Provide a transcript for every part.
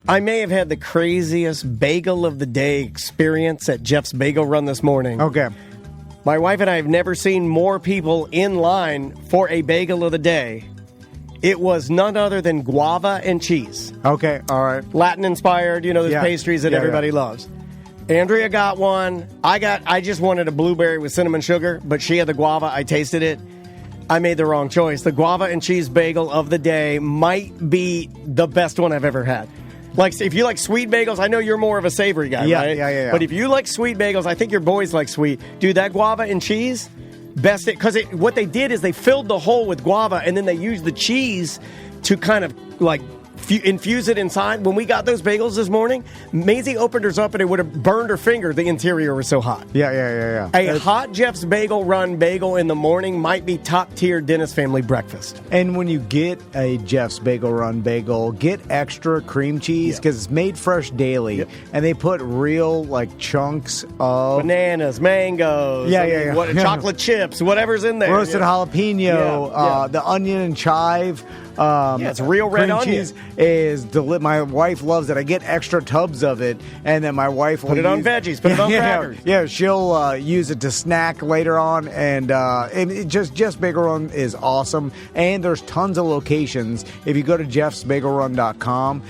I may have had the craziest bagel of the day experience at Jeff's Bagel Run this morning. Okay. My wife and I have never seen more people in line for a bagel of the day. It was none other than guava and cheese. Okay, all right. Latin-inspired, those pastries that everybody loves. Andrea got one. I just wanted a blueberry with cinnamon sugar, but she had the guava. I tasted it. I made the wrong choice. The guava and cheese bagel of the day might be the best one I've ever had. Like, if you like sweet bagels, I know you're more of a savory guy, right? Yeah. But if you like sweet bagels, I think your boys like sweet. Dude, that guava and cheese, best it. Because what they did is they filled the hole with guava, and then they used the cheese to kind of, like, infuse it inside. When we got those bagels this morning, Maisie opened hers up and it would have burned her finger. The interior was so hot. Yeah. A hot Jeff's Bagel Run bagel in the morning might be top-tier Dennis family breakfast. And when you get a Jeff's Bagel Run bagel, get extra cream cheese because it's made fresh daily. Yep. And they put real, like, chunks of... bananas, mangoes. Chocolate chips, whatever's in there. Roasted jalapeno, the onion and chive. It's real red onion. Cheese is my wife loves it. I get extra tubs of it, and then my wife will put it on veggies, put it on crackers. Yeah, she'll use it to snack later on, and it Jeff's Bagel Run is awesome. And there's tons of locations. If you go to jeffsbagelrun.com,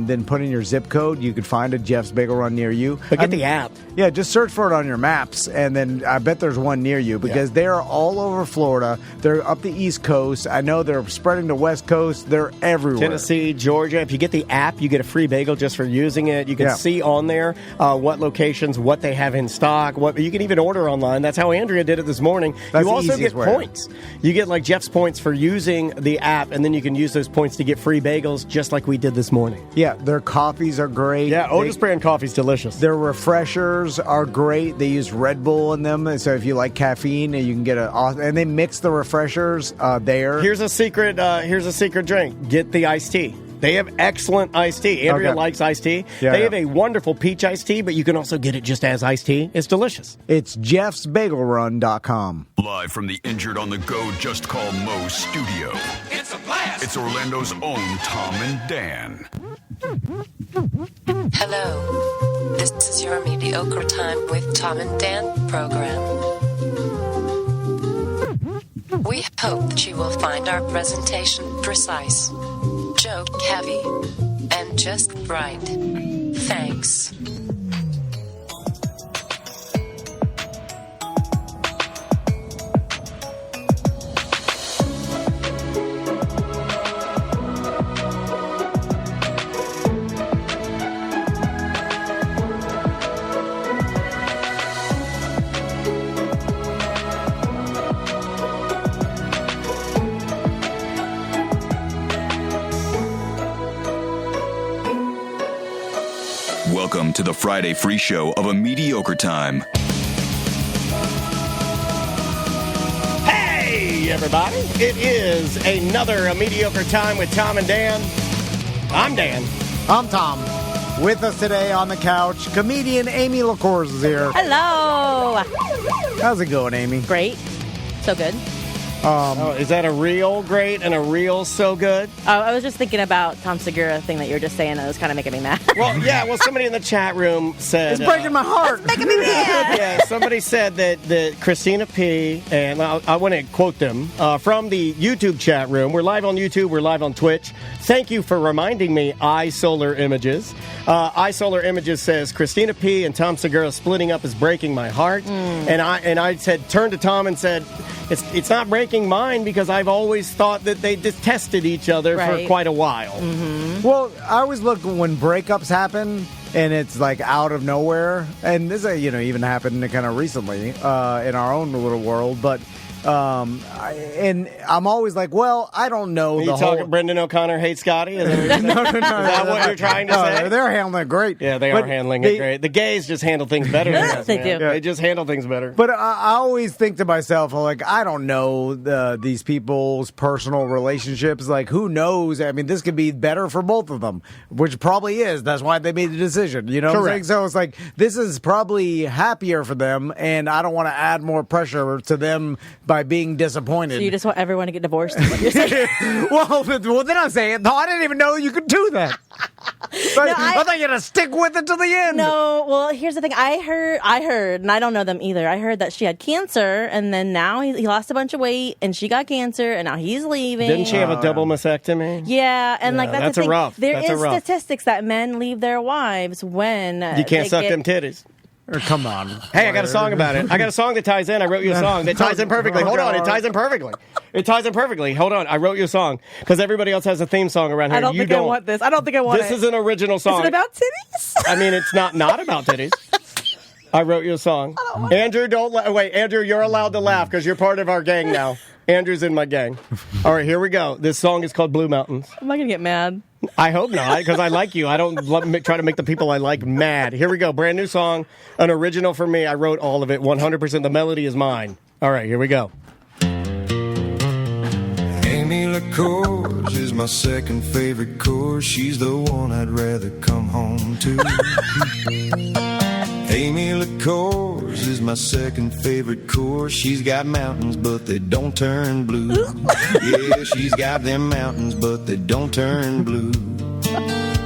then put in your zip code, you could find a Jeff's Bagel Run near you. But get the app. Yeah, just search for it on your maps, and then I bet there's one near you because they're all over Florida. They're up the East Coast. I know they're spreading to West Coast. They're everywhere. Tennessee, Georgia. If you get the app, you get a free bagel just for using it. You can see on there what locations, what they have in stock. You can even order online. That's how Andrea did it this morning. That's you also get way. points. You get like Jeff's points for using the app, and then you can use those points to get free bagels just like we did this morning. Yeah, their coffees are great. Yeah, Otis brand coffee's delicious. Their refreshers are great. They use Red Bull in them, so if you like caffeine, you can get and they mix the refreshers there. Here's a secret drink. Get the iced tea. They have excellent iced tea. Andrea likes iced tea. They have a wonderful peach iced tea, but you can also get it just as iced tea. It's delicious. It's jeffsbagelrun.com. Live from the Injured on the Go Just Call Mo studio. It's a blast! It's Orlando's own Tom and Dan. Hello. This is your Mediocre Time with Tom and Dan program. We hope that you will find our presentation precise, joke heavy, and just right. Thanks. Welcome to the Friday free show of A Mediocre Time. Hey, everybody. It is another A Mediocre Time with Tom and Dan. I'm Dan. I'm Tom. With us today on the couch, comedian Amy LaCourse is here. Hello. How's it going, Amy? Great. So good. Is that a real great and a real so good? I was just thinking about Tom Segura thing that you were just saying. That was kind of making me mad. Well, somebody in the chat room said... It's breaking my heart. It's making me mad. Yeah, somebody said that Christina P., and I want to quote them, from the YouTube chat room. We're live on YouTube. We're live on Twitch. Thank you for reminding me, iSolar Images. iSolar Images says, Christina P. and Tom Segura splitting up is breaking my heart. And I said, turned to Tom and said... It's not breaking mine because I've always thought that they detested each other for quite a while. Mm-hmm. Well, I always look when breakups happen and it's like out of nowhere. And this, even happened kind of recently in our own little world. But and I'm always like, well, I don't know. Are you talking Brendan O'Connor hates Scotty? No. Is that what you're trying to say? They're handling it great. Yeah, they are handling it great. The gays just handle things better than us. They do. Yeah. They just handle things better. But I always think to myself, like, I don't know these people's personal relationships. Like, who knows? I mean, this could be better for both of them, which probably is. That's why they made the decision. You know what I'm saying? So it's like, this is probably happier for them, and I don't want to add more pressure to them by by being disappointed. So you just want everyone to get divorced? Is what you're saying? well, then I'm saying, no, I didn't even know you could do that. I thought you had to stick with it to the end. No, well, here's the thing. I heard, and I don't know them either. I heard that she had cancer, and then now he lost a bunch of weight, and she got cancer, and now he's leaving. Didn't she have a double mastectomy? Yeah, and like that's the thing. rough. There That's is rough. statistics that men leave their wives when You can't suck them titties. Come on. Hey, I got a song about it. I got a song that ties in. I wrote you a song that ties in perfectly. Hold on, it ties in perfectly. It ties in perfectly. Hold on, I wrote you a song because everybody else has a theme song around here. I don't think I want this. I don't think I want This is an original song. Is it about titties? I mean, it's not about titties. I wrote you a song. Andrew, wait. Andrew, you're allowed to laugh because you're part of our gang now. Andrew's in my gang. All right, here we go. This song is called Blue Mountains. I'm not gonna get mad. I hope not, because I like you. I don't try to make the people I like mad. Here we go. Brand new song, an original for me. I wrote all of it, 100%. The melody is mine. All right, here we go. Amy LaCourse is my second favorite course. She's the one I'd rather come home to. Amy LaCourse is my second favorite course. She's got mountains, but they don't turn blue. Yeah, she's got them mountains, but they don't turn blue.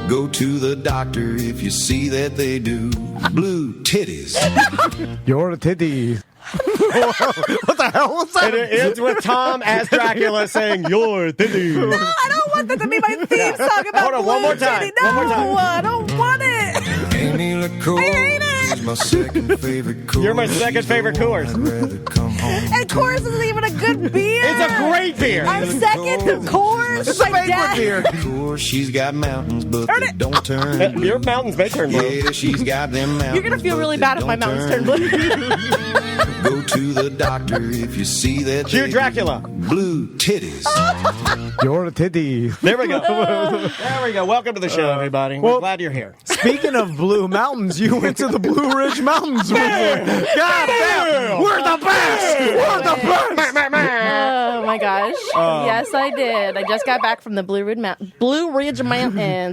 Go to the doctor if you see that they do. Blue titties. You're a titty. What the hell was that? And it ends with Tom as Dracula saying, "You're titty." No, I don't want that to be my theme song about Hold on, one more time. titty. No, One more time. I don't want it. Amy LaCourse is my second favorite course. You're my second favorite course. I'd rather come home. And Coors isn't even a good beer. It's a great beer. I'm second to Coors. It's a My banquet dad- beer. Course, she's got mountains, but they don't turn blue. Your mountains may turn blue. Yeah, she's got them mountains. You're gonna feel but really they bad if my don't mountains turn blue. Go to the doctor if you see that. Cue they Dracula. Blue titties. You're a titty. There we go. There we go. Welcome to the show, everybody. We're glad you're here. Speaking of Blue Mountains, you went to the Blue Ridge Mountains before. God damn! We're the best! We're the best! Oh my gosh! Yes, I did. I just got back from the Blue Ridge Mountains,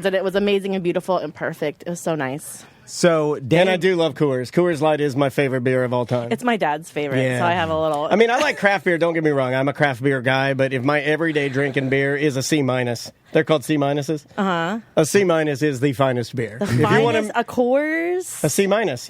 and it was amazing and beautiful and perfect. It was so nice. So, Dan, And I do love Coors. Coors Light is my favorite beer of all time. It's my dad's favorite, Yeah. so I have a little. I mean, I like craft beer. Don't get me wrong. I'm a craft beer guy, but if my everyday drinking beer is a C-, they're called C-. A C- is the finest beer. If you want finest, a Coors. a C-,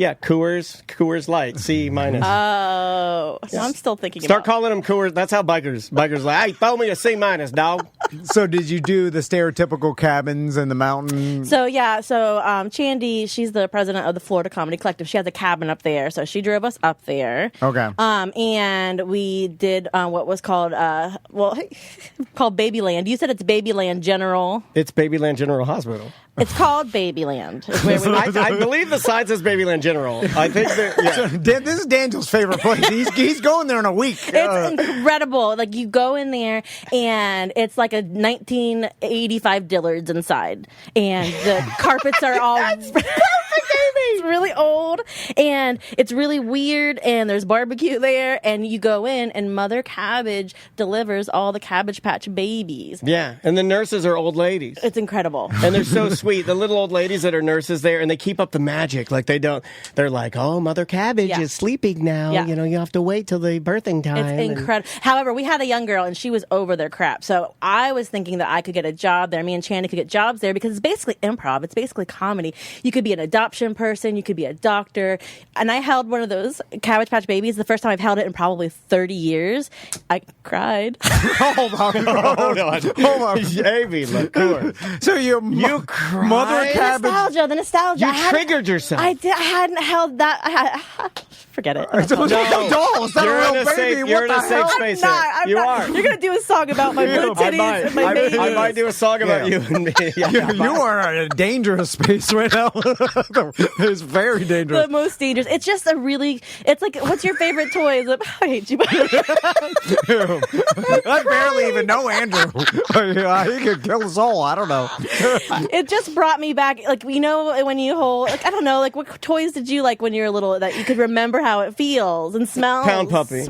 yeah, Coors Light, C-. Oh, so I'm still thinking. Start about calling them Coors. That's how bikers like, hey, throw me a C-, dog. so did you do the stereotypical cabins in the mountain? So Chandy, she's the president of the Florida Comedy Collective. She has a cabin up there, so she drove us up there. Okay. And we did what was called called Babyland. You said it's Babyland General. It's Babyland General Hospital. It's called Babyland. Is where we I believe the sign says Babyland General. I think that, yeah. This is Daniel's favorite place. He's going there in a week. It's incredible. Like, you go in there, and it's like a 1985 Dillard's inside, and the carpets are all it's really old, and it's really weird, and there's barbecue there, and you go in, and Mother Cabbage delivers all the Cabbage Patch babies. Yeah, and the nurses are old ladies. It's incredible. And they're so sweet. The little old ladies that are nurses there, and they keep up the magic. Like, they're like, oh, Mother Cabbage Yeah. is sleeping now. Yeah. You know, you have to wait till the birthing time. It's And- incredible. However, we had a young girl, and she was over their crap. So I was thinking that I could get a job there. Me and Chandy could get jobs there because it's basically improv. It's basically comedy. You could be an adoption person. You could be a doctor. And I held one of those Cabbage Patch babies. The first time I've held it in probably 30 years. I cried. Hold on. Hold on. Amy LaCour. So you cried? Mother Cabbage. The nostalgia. You I hadn't- triggered yourself. I hadn't held that. Forget it. Those are dolls. That's You're a in real a safe- baby. you're What in a the safe hell? space. I'm You not. are. You're going to do a song about my blue titties and my babies. I might do a song about Yeah. you and me. Yeah. You are in a dangerous space right now. It's very dangerous. The most dangerous. It's just it's like, what's your favorite toy? Is it, I hate you. I barely even know Andrew. He could kill us all. I don't know. It just brought me back, like, you know, when you hold, like, I don't know, like, what toys did you like when you were little that you could remember how it feels and smells? Pound puppy.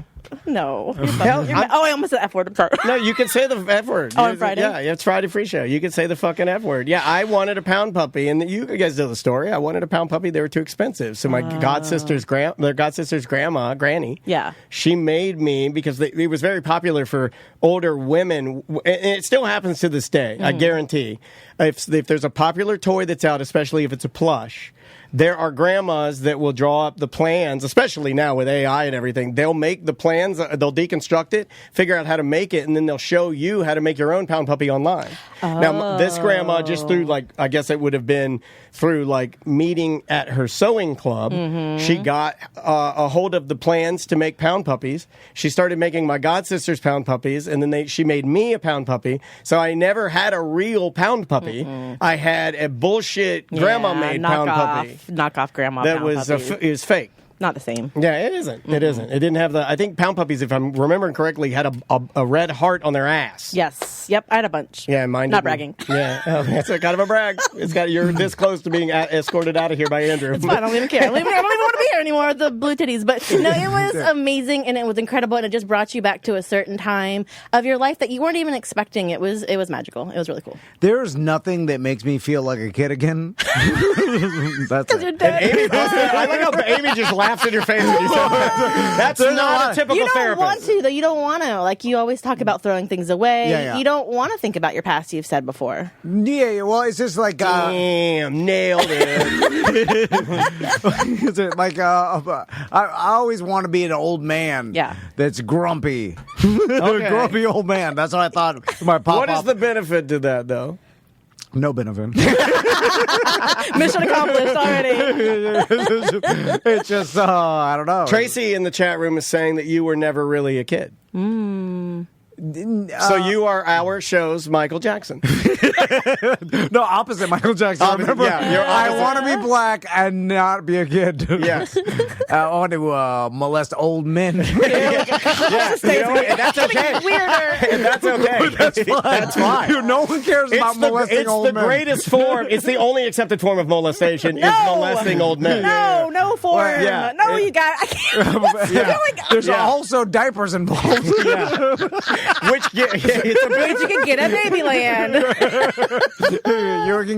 No. I almost said F word. I'm sorry. No, you can say the F word. Oh, on Friday? Yeah, it's Friday Free Show. You can say the fucking F word. Yeah, I wanted a pound puppy, and you guys know the story. I wanted a pound puppy. They were too expensive. So my godsister's grandma, Granny, Yeah. she made me, because it was very popular for older women, and it still happens to this day, I guarantee. If there's a popular toy that's out, especially if it's a plush, there are grandmas that will draw up the plans, especially now with AI and everything. They'll make the plans, they'll deconstruct it, figure out how to make it, and then they'll show you how to make your own pound puppy online. Now, this grandma, just through, I guess it would have been through, meeting at her sewing club, she got a hold of the plans to make pound puppies. She started making my godsister's pound puppies, and then she made me a pound puppy. So I never had a real pound puppy. I had a bullshit grandma-made pound puppy. Knockoff grandma. That pound was puppy. it was fake. Not the same. Yeah, it isn't. It isn't. It didn't have the. I think pound puppies, if I'm remembering correctly, had a red heart on their ass. Yes. Yep. I had a bunch. Yeah, mine. Not didn't. bragging. Yeah, that's a kind of a brag. You're this close to being escorted out of here by Andrew. It's fine. I don't even care. I don't even want to be here anymore with the blue titties. But no, it was amazing and it was incredible, and it just brought you back to a certain time of your life that you weren't even expecting. It was magical. It was really cool. There's nothing that makes me feel like a kid again. That's Because you're it. dead. Amy, I like how Amy just laughs in your face when you said that. That's not a typical You don't therapist. want to, though. You don't want to. Like, you always talk about throwing things away. Yeah. You don't want to think about your past, you've said before. Yeah, well, it's just like Damn, nailed it. is it like I always want to be an old man. Yeah. That's grumpy. Grumpy old man. That's what I thought. My pop. What is the benefit to that, though? No benefit. Mission accomplished already. It's just I don't know. Tracy in the chat room is saying that you were never really a kid. So you are our show's Michael Jackson. No, opposite Michael Jackson. Remember, yeah, you're I opposite. want to be black and not be a kid. Yes. I want to molest old men. Yeah, you know what? And that's okay. Weirder. And that's okay. That's fine. Dude, no one cares about molesting old men. Greatest form. It's the only accepted form of molestation is molesting old men. No form. Yeah. No, you got I can't. Yeah. There's Yeah. also diapers involved. Which it's a But you can get at Babyland.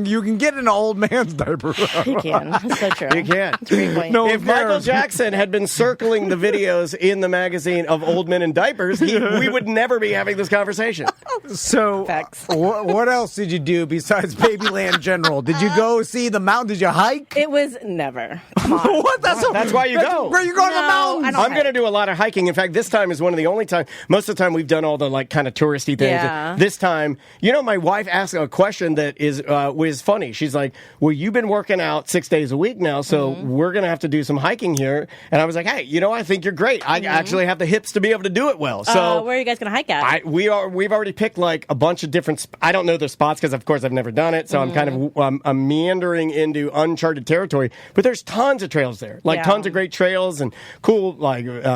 You can get an old man's diaper. You can. That's so true. You can. That's a great point. No. If Who cares? Michael Jackson had been circling the videos in the magazine of old men in diapers, we would never be having this conversation. So, Facts. what else did you do besides Babyland General? Did you go see the mountain? Did you hike? It was never. Come on. What? That's why you go. Where you go to the No, mountains? I don't I'm going to do a lot of hiking. In fact, this time is one of the only times. Most of the time, we've done all the kind of touristy things. Yeah. This time, my wife asked a question that was funny. She's like, "Well, you've been working out 6 days a week now, so we're going to have to do some hiking here." And I was like, "Hey, I think you're great. I actually have the hips to be able to do it well." So where are you guys going to hike at? we've already picked a bunch of different. I don't know the spots because, of course, I've never done it. So I'm kind of I'm meandering into uncharted territory. But there's tons of trails there, tons of great trails and cool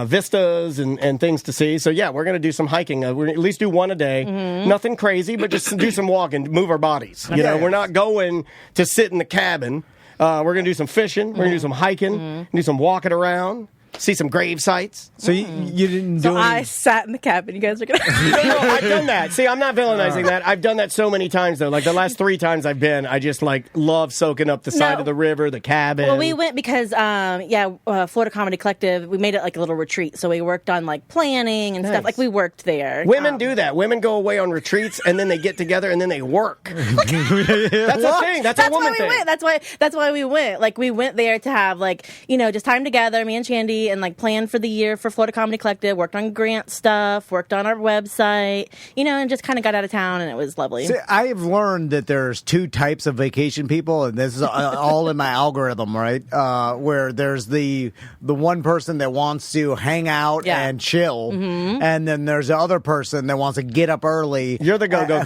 vistas and things to see. So yeah, we're going to do some hiking. We're gonna at least do one a day. Nothing crazy, but just do some walking, move our bodies. We're not going to sit in the cabin. We're going to do some fishing. We're going to do some hiking. Do some walking around. See some grave sites. So you didn't do So any... I sat in the cabin. You guys are going to... No, I've done that. See, I'm not villainizing that. I've done that so many times, though. The last 3 times I've been, I just, love soaking up the side of the river, the cabin. Well, we went because, Florida Comedy Collective, we made it a little retreat. So we worked on, planning and stuff. Nice. We worked there. Women do that. Women go away on retreats, and then they get together, and then they work. That's a thing. That's a woman why we thing. went. That's why we went. We went there to have, just time together, me and Shandy, and, plan for the year for Florida Comedy Collective, worked on grant stuff, worked on our website, and just kind of got out of town, and it was lovely. See, I have learned that there's 2 types of vacation people, and this is all in my algorithm, right? Where there's the one person that wants to hang out and chill, and then there's the other person that wants to get up early. You're the go. You're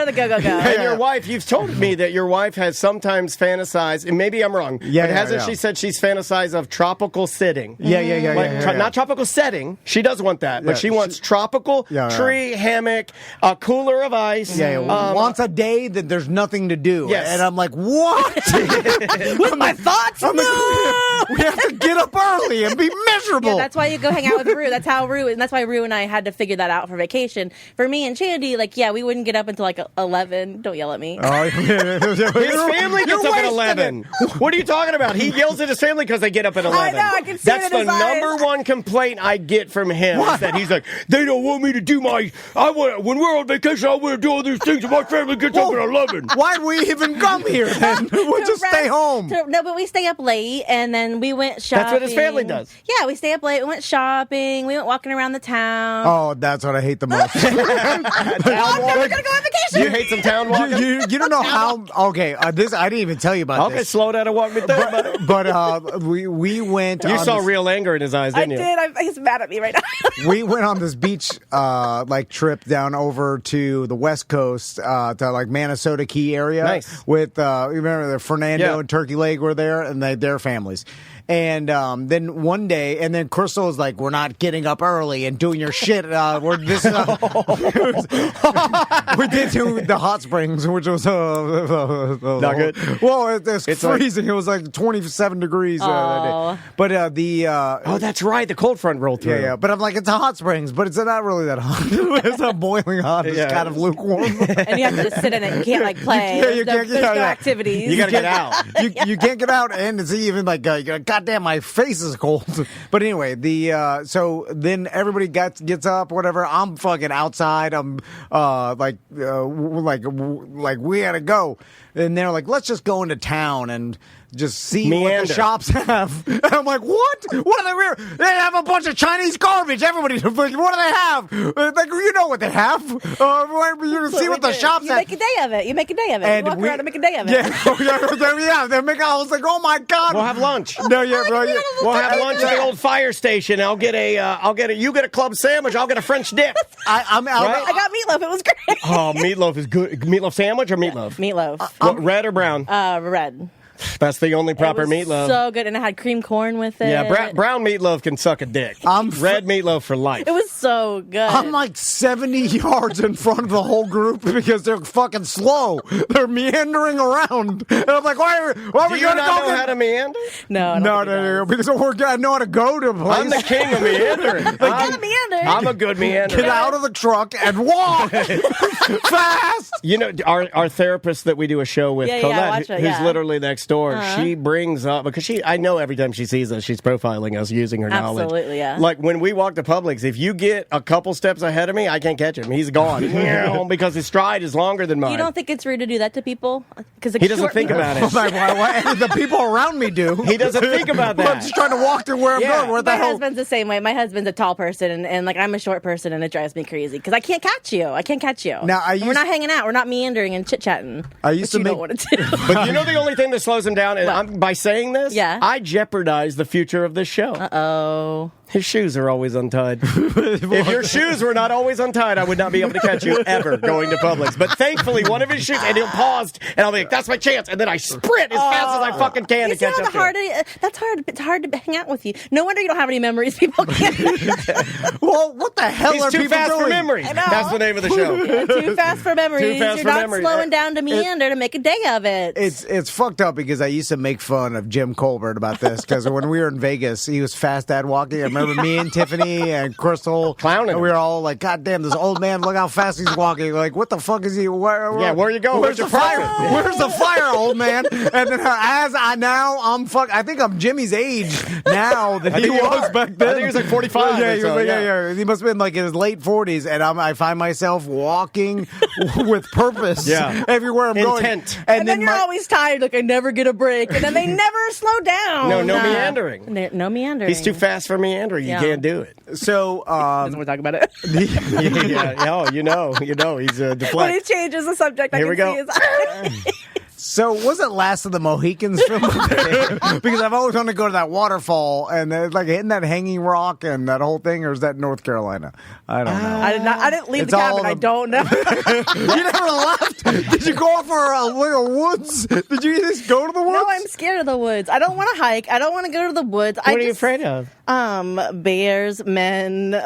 the go. And your wife, you've told me that your wife has sometimes fantasized, and maybe I'm wrong, but hasn't she said she's fantasized of tropical sitting? Not tropical setting. She does want that, but Yeah, she wants tropical tree, hammock, a cooler of ice. Once a day that there's nothing to do. Yes. And I'm like, what? With my thoughts? I'm like, we have to get up early and be miserable. Yeah, that's why you go hang out with Rue. That's how Rue, and that's why Rue and I had to figure that out for vacation. For me and Shandy, we wouldn't get up until 11. Don't yell at me. His family gets up at 11. What are you talking about? He yells at his family because they get up at 11. I know, I can see That's it in the his eyes. number one complaint I get from him. Is that he's like, they don't want me to do when we're on vacation, I want to do all these things, and my family gets up at 11. Why'd we even come here then? We'll just stay home. No, but we stay up late, and then we went shopping. That's what his family does. Yeah, we stay up late. We went shopping. We went walking around the town. Oh, that's what I hate the most. I'm never gonna go on vacation. You hate some town walking? You don't know how. Okay, this I didn't even tell you about Okay, this. slow down and walk me through it. But we went. You on saw this, real anger in his eyes, I didn't you? did. He's mad at me right now. We went on this beach trip down over to the West Coast to Manasota Key area. Nice. With remember the Fernando Yeah. and Turkey Lake were there and their families. And then one day, and then Crystal was like, "We're not getting up early and doing your shit." We did to the hot springs, which was Not good. Well, it's like- freezing. It was like 27 degrees that day. But Oh, that's right. The cold front rolled through. yeah. But I'm like, it's a hot springs, but it's not really that hot. It's not boiling hot. It's Yeah. kind of lukewarm. And you have to just sit in it. You can't play. you There's no can't- activities. You got to get out. You can't get out, and it's even goddamn, my face is cold. But anyway, so then everybody gets up, whatever. I'm fucking outside. I'm like we had to go, and they're like, let's just go into town and just see what Meander. the shops have. And I'm like, what? What are they have a bunch of Chinese garbage. Everybody's like, what do they have? Like, you know what they have. You see what the shops You have. make a day of it. You make a day of it. And you walk we- around and make a day of it. Yeah, I was like, oh my god. We'll have lunch. No, yeah, bro. We'll have lunch at the old fire station. You get a club sandwich. I'll get a French dip. I'm out. Right? I got meatloaf. It was great. Oh, meatloaf is good. Meatloaf sandwich or meatloaf? Meatloaf. What, red or brown? Red. That's the only proper It was meatloaf. So good, and it had cream corn with it. Yeah, brown meatloaf can suck a dick. Red meatloaf for life. It was so good. I'm like 70 yards in front of the whole group because they're fucking slow. They're meandering around. And I'm like, why are Do we you going to not go? know how to meander? No, I don't think it does. because I know how to go to a place. I'm the king of meandering. gotta meander. I'm a good meanderer. Get out of the truck and walk fast. You know, our therapist that we do a show with, Yeah, I Colette, watch it, who's yeah. literally next door, she brings up, because I know every time she sees us, she's profiling us using her knowledge. Absolutely, yeah. Like when we walk to Publix, if you get a couple steps ahead of me, I can't catch him. He's gone. Because his stride is longer than mine. You don't think it's rude to do that to people? Because He doesn't think about it. Like, why? The people around me do. He doesn't think about that. I'm just trying to walk to where I'm Yeah. going. Where the My hell? husband's the same way. My husband's a tall person, and I'm a short person, and it drives me crazy because I can't catch you. I can't catch you. Now, And we're not hanging out. We're not meandering and chit chatting. I used to you make- don't want to do. But you know the only thing that slows him down, and by saying this, Yeah. I jeopardize the future of this show. Oh. His shoes are always untied. If your shoes were not always untied, I would not be able to catch you ever going to Publix. But thankfully, one of his shoes, and he'll pause, and I'll be like, that's my chance. And then I sprint as fast as I fucking can You to see catch how up to him. that's hard. It's hard to hang out with you. No wonder you don't have any memories. People can't. Well, what the hell He's are too people fast doing? for memory. I know. That's the name of the show. Too fast for memories. Too fast You're for not memories. slowing down to meander to make a day of it. It's fucked up because I used to make fun of Jim Colbert about this because when we were in Vegas, he was fast dad walking. I remember me and Tiffany and Crystal Clowning and him. we were all like, God damn, this old man, look how fast he's walking. Like, what the fuck is he? Where are you going? Where's Where's the your fire? profit? Where's the fire, old man? And then I think I'm Jimmy's age now that he think you was are. back then. I think he was like 45 Yeah, or he so, was, yeah. He must have been like in his late 40s, and I find myself walking with purpose Yeah. everywhere I'm going. Intent. and then you're always tired. Like, I never get a break. And then they never slow down. No meandering. No meandering. He's too fast for meandering. Yeah. You can't do it. So, Doesn't want to talk about it. Yeah. Oh, you know, he's When he deflect. changes the subject, Here I we can go. see his eyes. So was it Last of the Mohicans film? Because I've always wanted to go to that waterfall and like hitting that hanging rock and that whole thing, or is that North Carolina? I don't know. I didn't leave It's the all cabin. I the- don't know. You never left? Did you go for a little woods? Did you just go to the woods? No, I'm scared of the woods. I don't want to hike. I don't want to go to the woods. What are you afraid of? Bears, men, deer,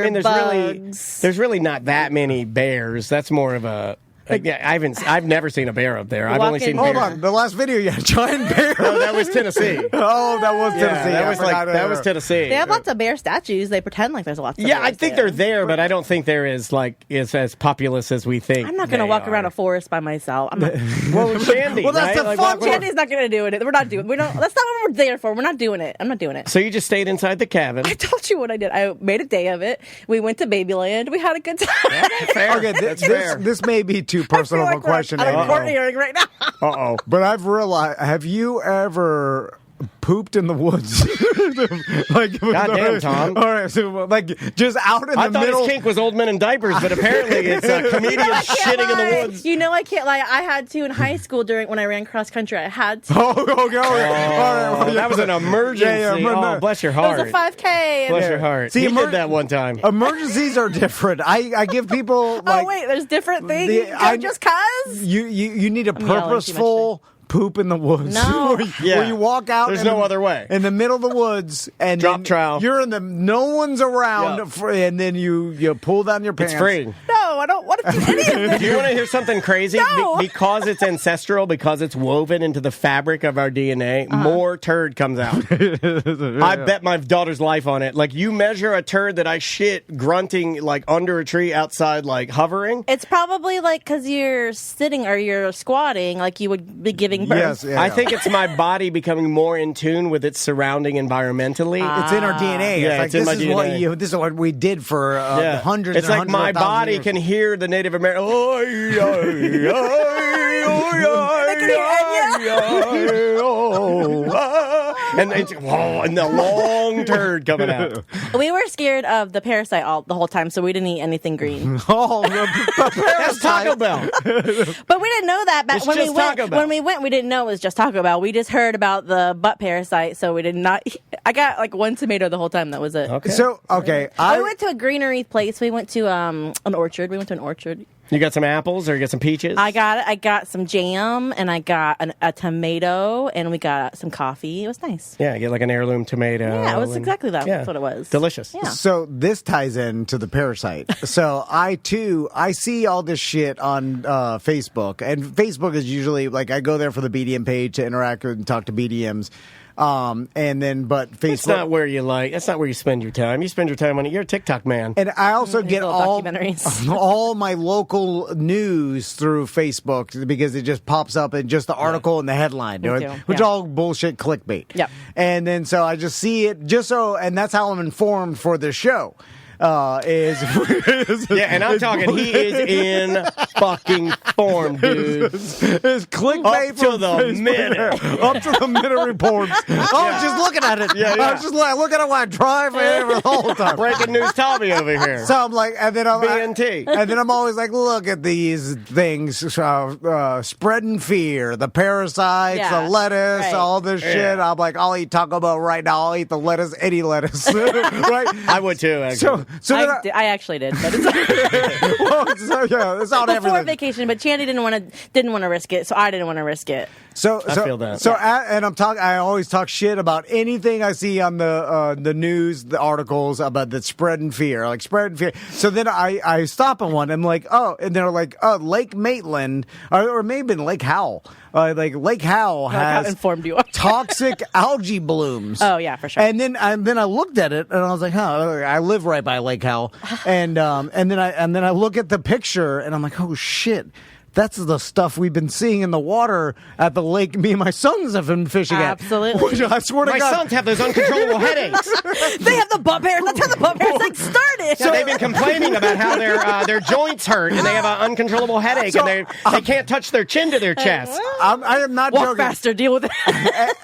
I mean, bugs. there's really not that many bears. That's more of a. I've never seen a bear up there. I've only seen Hold bears. on, the last video you had a giant bear. No, that was Tennessee. Oh, that was Tennessee. Yeah, I forgot that was Tennessee. They have lots of bear statues. They pretend like there's lots of Yeah, bears I think they're there, but I don't think they're as as populous as we think. I'm not going to they walk are. around a forest by myself. I'm not. Well, Shandy. Well, that's right? the Like, fun walk- Shandy's not going to do it. We're not doing. We don't. That's not what we're there for. We're not doing it. I'm not doing it. So you just stayed inside the cabin. I told you what I did. I made a day of it. We went to Babyland. We had a good time. Fair. Okay, That's fair. this may be too personal of a question. I'm Amy. court hearing right now. Uh-oh. But I've realized, have you ever pooped in the woods? Like, Goddamn, Tom. All right, so like just out in I the thought middle. his kink was old men in diapers, but apparently it's comedians I can't shitting in the lie. woods. You know I can't lie. I had to in high school when I ran cross country. I had to. Oh, okay. All right, well, That was an emergency. Oh, bless your It heart. was a 5K. Bless your heart. See, he did that one time. Emergencies are different. I give people like Oh wait, there's different things. I- Just cause. you need a I'm yelling too much purposeful poop in the woods. No. where you walk out. There's in no the- other way. in the middle of the woods and Drop then trowel. You're in the no one's around, Yep. and then you pull down your pants. It's free. No, I don't want to do any of this. Do you want to hear something crazy? No. Because it's ancestral, because it's woven into the fabric of our DNA, more turd comes out. I bet my daughter's life on it. Like, you measure a turd that I shit grunting, like, under a tree outside, like, hovering. It's probably like because you're sitting or you're squatting, like you would be giving birth. Yes, yeah. I think it's my body becoming more in tune with its surrounding environmentally. It's in our DNA. Yeah, it's it's in like my this is what DNA. this is what we did for hundreds. It's and like hundreds my of thousands body years. can hear the Native American. And it's and the long turd coming out. We were scared of the parasite the whole time, so we didn't eat anything green. Oh, That's Taco Bell. But we didn't know that back It's when we just went. Taco Bell. When we went, we didn't know it was just Taco Bell. We just heard about the butt parasite, so we did not. I got like one tomato the whole time. That was it. Okay. So okay, We went to a greenery place. We went to an orchard. We went to an orchard. You got some apples or you got some peaches? I got some jam and I got a tomato and we got some coffee. It was nice. Yeah, get like an heirloom tomato. Yeah, it was and- exactly that. yeah. That's what it was. Delicious. Yeah. So this ties into the parasite. So I see all this shit on Facebook, and Facebook is usually like I go there for the BDM page to interact with and talk to BDMs. And then, but Facebook. That's not where you like. That's not where you spend your time. You spend your time on it. You're a TikTok man. And I also get little all documentaries. all my local news through Facebook because it just pops up in just the article and the headline, Me too. which Yeah. all bullshit clickbait. Yep. And then so I just see it and that's how I'm informed for the show. Yeah, and I'm talking. He is in fucking form, dude. It's clickbait Up to from the Facebook. minute. Up to the minute reports. I was just looking at it. Yeah, I yeah. was just looking at when I drive the whole time. Breaking news, Tommy over here. So I'm like, and then I'm BNT. and then I'm always like, look at these things, spreading fear, the parasites, Yeah, the lettuce, right. all this shit. I'm like, I'll eat Taco Bell right now. I'll eat the lettuce, any lettuce, right? I would too. Actually. So then I actually did, but it's it's on before everything. vacation. But Chandy didn't want to risk it, so I didn't want to risk it. So I feel that. So and I always talk shit about anything I see on the news, the articles about the spreading fear, like spreading fear. So then I stop on one. I'm like, oh, and they're like, oh, Lake Maitland, or maybe in Lake Howell. Like Lake Howell how has informed you are. toxic algae blooms. Oh, yeah, for sure. And then I looked at it and I was like, huh, I live right by Lake Howell. And then I look at the picture and I'm like, oh shit. That's the stuff we've been seeing in the water at the lake me and my sons have been fishing at. Absolutely. Which I swear to My God. sons have those uncontrollable headaches. They have the butt parasite. That's how the butt parasite started. So they've been complaining about how their joints hurt and they have an uncontrollable headache and they can't touch their chin to their chest. I am not Walk joking. faster. Deal with it.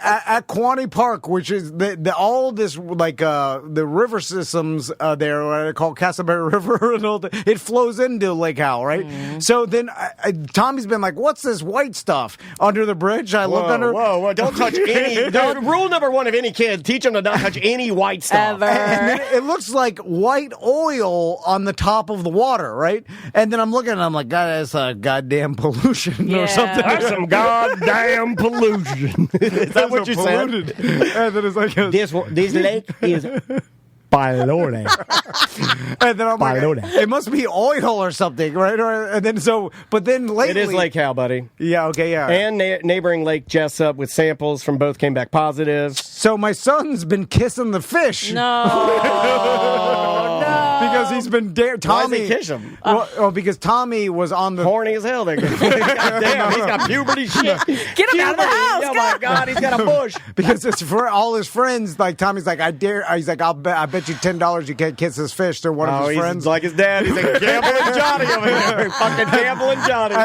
At Quaney Park, which is all this like the river systems there, what I call Castleberry River, and all it flows into Lake Howell, right? So then Tommy's been like, "What's this white stuff under the bridge?" I look under. Whoa! Don't touch any. Rule number one of any kid: teach them to not touch any white stuff. Ever. And then it looks like white oil on the top of the water, right? And then I'm looking and I'm like, God, that's a goddamn pollution or something. That's some goddamn pollution. Is that what you said? And then it's like, This lake is Balone. and then I'm like, it must be oil or something, right? And then but then lately, It is Lake Hal, buddy. Yeah, okay, yeah. And neighboring Lake Jessup with samples from both came back positive. So my son's been kissing the fish. No. Because he's been Tommy. Why does he kiss him? Well, because Tommy was on the Horny as hell. Goddamn, he's got puberty shit. Get him out of the house. Oh my God, he's got a bush. because it's for all his friends. Like Tommy's like, he's like, I bet you $10 you can't kiss this fish. They're one of his he's friends. like his dad. He's like gambling Johnny over here. Fucking gambling Johnny.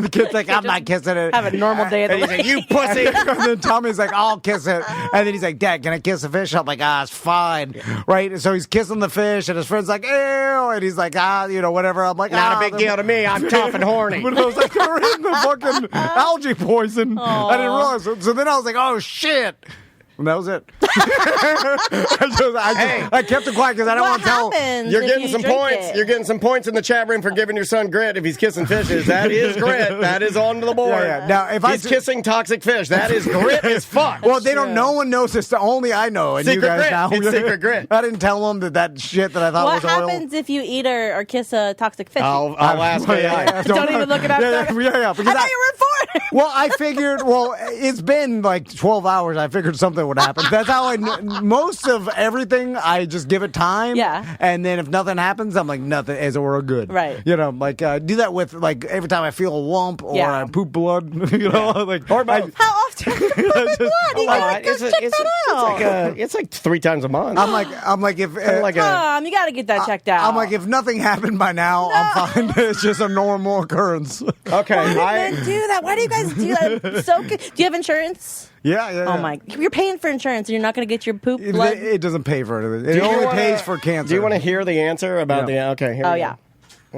The kid's like, I'm not kissing it. Have a normal day at the And he's like, you pussy. And then Tommy's like, I'll kiss it. And then he's like, Dad, can I kiss the fish? I'm like, it's fine. Right? And so he's kissing the fish, and his friend's like, ew. And he's like, whatever. I'm like, Not a big deal to me. I'm tough and horny. But I was like, they're in the fucking algae poison. I didn't realize. So then I was like, oh, shit. And that was it. I kept it quiet because I don't want to tell. You're getting some points. You're getting some points in the chat room for giving your son grit if he's kissing fishes. That is grit. That is on the board. Yeah. Now, if he's kissing toxic fish, that is grit as fuck. Well, they don't. No one knows this. Only I know. And Secret you guys grit. now. It's secret grit. I didn't tell them that shit that I thought What was oil. happens if you eat or kiss a toxic fish? I'll ask AI. Don't even look it up. Yeah. I Because thought you were for it. Well, I figured. Well, it's been like 12 hours. I figured something would happen. That's how most of everything. I just give it time. Yeah. And then if nothing happens, I'm like nothing. As we're good. Right. You know, like do that with like every time I feel a lump or I poop blood. You know, like or both. How often do you poop blood? You gotta go check that out. It's like 3 times a month. I'm like if you gotta get that checked out. I'm like if nothing happened by now, I'm fine. It's just a normal occurrence. Okay. Why do men do that? Why do you guys do that? So good. Do you have insurance? Yeah. Oh my! You're paying for insurance, and you're not going to get your poop blood. It doesn't pay for anything. It only pays for cancer. Do you want to hear the answer about the? Okay. Here we go.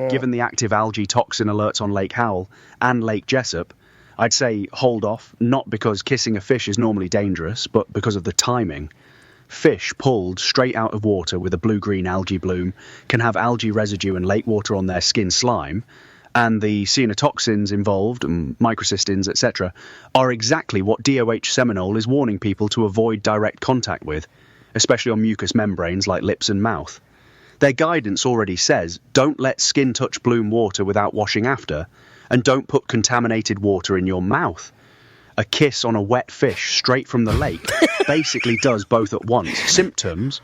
Given the active algae toxin alerts on Lake Howell and Lake Jessup, I'd say hold off. Not because kissing a fish is normally dangerous, but because of the timing. Fish pulled straight out of water with a blue-green algae bloom can have algae residue and lake water on their skin slime. And the cyanotoxins involved, microcystins, etc., are exactly what DOH Seminole is warning people to avoid direct contact with, especially on mucous membranes like lips and mouth. Their guidance already says, don't let skin touch bloom water without washing after, and don't put contaminated water in your mouth. A kiss on a wet fish straight from the lake basically does both at once. Symptoms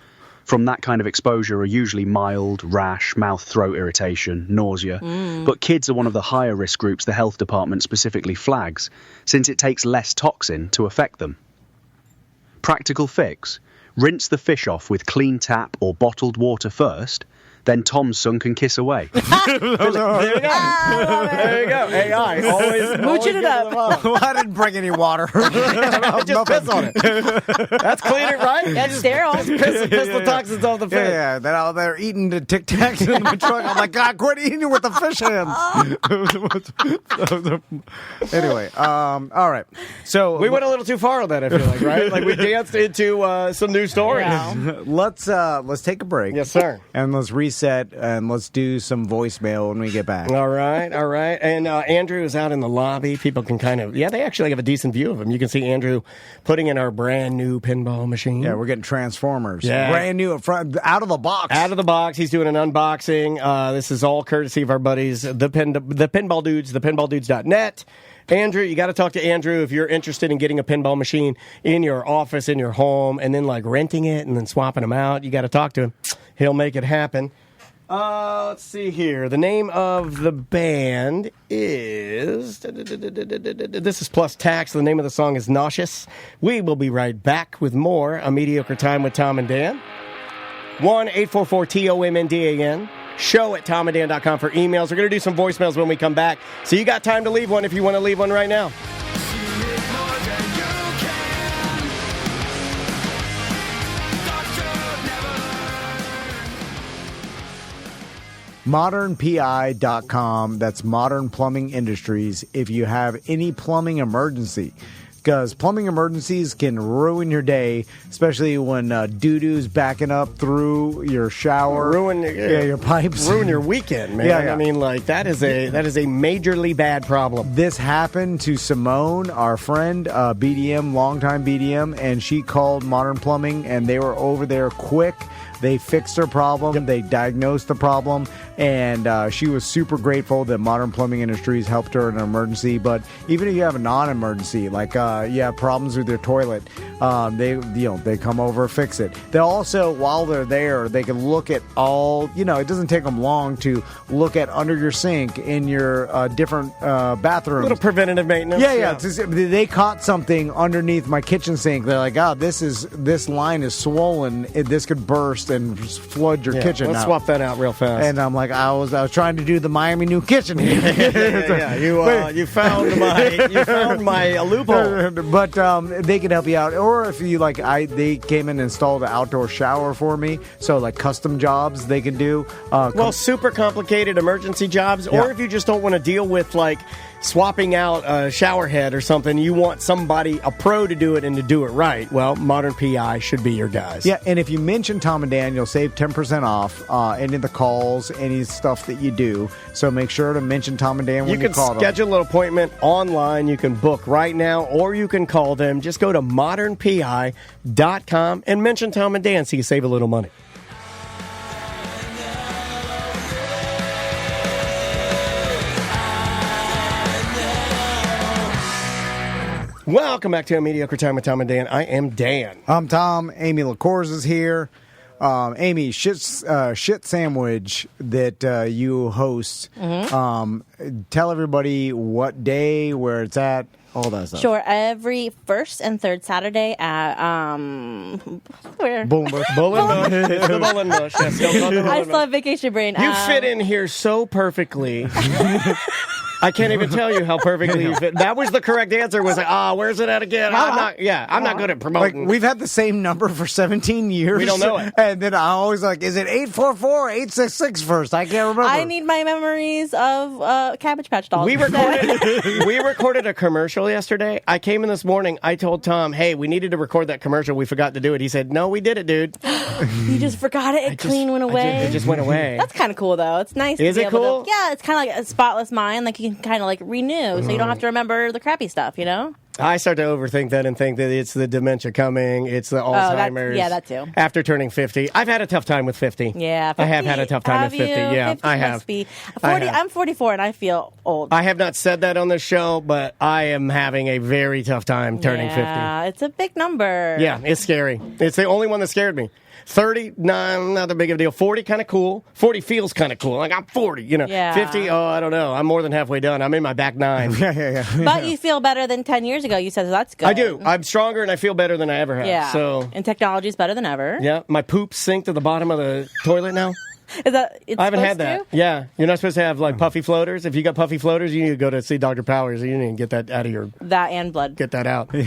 from that kind of exposure are usually mild, rash, mouth-throat irritation, nausea. But kids are one of the higher risk groups the health department specifically flags, since it takes less toxin to affect them. Practical fix: rinse the fish off with clean tap or bottled water first, then Tom's son can kiss away. There you go. There you go. AI. Always mooching it up. Well, I didn't bring any water. Just piss on it. That's cleaner, right? That's sterile. Piss the toxins off the fish. Yeah. Then they're eating the Tic Tacs in the truck. I'm like, God, quit eating it with the fish hands. Anyway, all right. So We went a little too far on that, I feel like, right? Like we danced into some new stories. Yeah. let's take a break. Yes, sir. And let's reset and let's do some voicemail when we get back. All right. And Andrew is out in the lobby. People can they actually have a decent view of him. You can see Andrew putting in our brand new pinball machine. Yeah, we're getting Transformers. Yeah. Brand new, out of the box. Out of the box. He's doing an unboxing. This is all courtesy of our buddies, the Pinball Dudes, thepinballdudes.net. Andrew, you got to talk to Andrew if you're interested in getting a pinball machine in your office, in your home, and then like renting it and then swapping them out. You got to talk to him. He'll make it happen. Let's see here. The name of the band is... This is plus tax. The name of the song is Nauseous. We will be right back with more A Mediocre Time with Tom and Dan. 1-844-TOMNDAN. Show at tomanddan.com for emails. We're going to do some voicemails when we come back. So you got time to leave one if you want to leave one right now. modernpi.com. That's Modern Plumbing Industries. If you have any plumbing emergency, because plumbing emergencies can ruin your day, especially when doo-doo's backing up through your shower, Ruin your pipes, ruin your weekend, man. Yeah. I mean, like that is a majorly bad problem. This happened to Simone, our friend, BDM, longtime BDM, and she called Modern Plumbing, and they were over there quick. They fixed her problem. They diagnosed the problem, and she was super grateful that Modern Plumbing Industries helped her in an emergency. But even if you have a non-emergency, like you have problems with your toilet, they come over, fix it. They also, while they're there, they can look at all. It doesn't take them long to look at under your sink in your different bathrooms. Little preventative maintenance. Yeah. They caught something underneath my kitchen sink. They're like, this line is swollen. This could burst and flood your kitchen. Let's out. swap that out real fast. And I'm like, I was trying to do the Miami new kitchen here. You found my loophole. But they can help you out, or if you like, they came in and installed an outdoor shower for me. So like custom jobs they can do. Super complicated emergency jobs, or if you just don't want to deal with like swapping out a shower head or something, you want a pro to do it and to do it right. Well, Modern PI should be your guys. Yeah, and if you mention Tom and Dan, you'll save 10% off any of the calls, any stuff that you do. So make sure to mention Tom and Dan when you call them. You can schedule an appointment online. You can book right now, or you can call them. Just go to modernpi.com and mention Tom and Dan so you save a little money. Welcome back to A Mediocre Time with Tom and Dan. I am Dan. I'm Tom. Amy LaCourse is here. Amy, shit sandwich that you host. Mm-hmm. Tell everybody what day, where it's at, all that stuff. Sure. Every first and third Saturday at where? Bullenbush. Bullenbush. It's the Bullenbush. Yes, still called the I Bullenbush. still have vacation brain. You fit in here so perfectly. I can't even tell you how perfectly you fit. That was the correct answer. Was where's it at again? I'm not good at promoting. Like, we've had the same number for 17 years. We don't know it. And then I always is it 844 866 first? I can't remember. I need my memories of Cabbage Patch dolls. We recorded a commercial yesterday. I came in this morning. I told Tom, hey, we needed to record that commercial. We forgot to do it. He said, no, we did it, dude. You just forgot it. It clean went away. It just went away. That's kind of cool, though. It's nice. Is it cool? Yeah, it's kind of like a spotless mind. Like you can kind of like renew, so you don't have to remember the crappy stuff. I start to overthink that and think that it's the dementia coming, it's the Alzheimer's. That too. After turning 50. I've had a tough time with 50. Yeah, 50. I have had a tough time with 50. Yeah, 50 I have. Must be 40, I'm 44 and I feel old. I have not said that on this show, but I am having a very tough time turning 50. Yeah, it's a big number. Yeah, it's scary. It's the only one that scared me. 30, not that big of a deal. 40, kind of cool. 40 feels kind of cool. Like, I'm 40, Yeah. 50, I don't know. I'm more than halfway done. I'm in my back nine. Yeah. But you feel better than 10 years ago. You said, so that's good. I do. I'm stronger and I feel better than I ever have. Yeah. So, and technology is better than ever. yeah, my poop sink to the bottom of the toilet now. Is that? It's I haven't had supposed that. to? Yeah, you're not supposed to have like puffy floaters. If you got puffy floaters, you need to go to see Dr. Powers. You need to get that out of your. That and blood. Get that out. Well,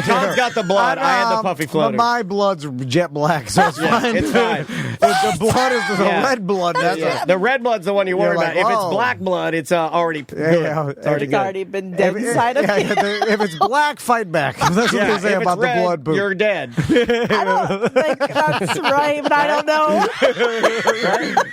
Tom's got the blood. I had the puffy floaters. My blood's jet black, so it's fine. It's fine. The blood is the red blood. That's The red blood's the one you worry You're like, about. If whoa. it's black blood, it's already good. Yeah, It's already It's good. already been dead inside of me. If it's black, fight back. That's what Yeah, they say if about it's red, the blood poop. you're dead. I don't think that's right, but I don't know.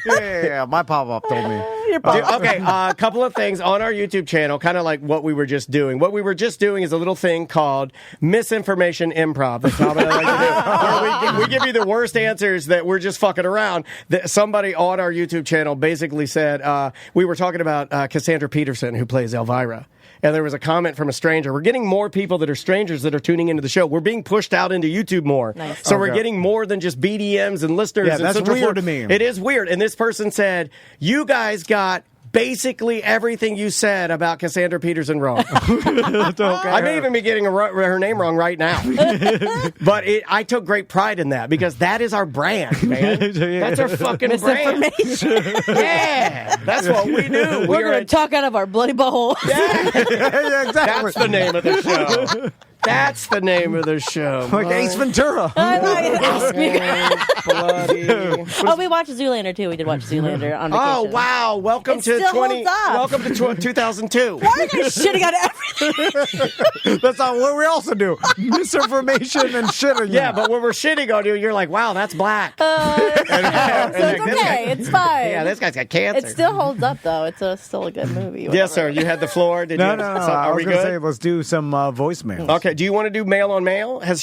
Yeah, my pop-up told me. Your pop- Okay, a couple of things on our YouTube channel, kind of like what we were just doing. What we were just doing is a little thing called misinformation improv. That Tom and I like to do. Where we give you the worst answers that we're just fucking around. Somebody on our YouTube channel basically said, we were talking about Cassandra Peterson, who plays Elvira. And there was a comment from a stranger. We're getting more people that are strangers that are tuning into the show. We're being pushed out into YouTube more. Nice. So we're getting more than just BDMs and listeners. Yeah, and that's Central weird Florida. to me. It is weird. And this person said, you guys got basically everything you said about Cassandra Peterson wrong. I may even be getting her name wrong right now. But I took great pride in that because that is our brand, man. That's our fucking brand. Yeah, that's what we do. We're going to talk out of our bloody butthole. Yeah, exactly. That's the name of the show. That's the name of the show. Like Ace Ventura. I like Ask Me. Bloody. Oh, we watched Zoolander too. We did watch Zoolander on vacation. Oh wow! Welcome It to still 20. holds up. Welcome to 2002. Why are you shitting on everything? That's not what we also do. Misinformation and shitting. Yeah, but when we're shitting on you, you're like, "Wow, that's black." So it's okay. It's fine. Yeah, this guy's got cancer. It still holds up though. It's still a good movie. Yes, sir. You had the floor. Did No, you? no, no. So, I are was we going to good? say, let's do some voicemails. Okay. Do you want to do mail on mail? Have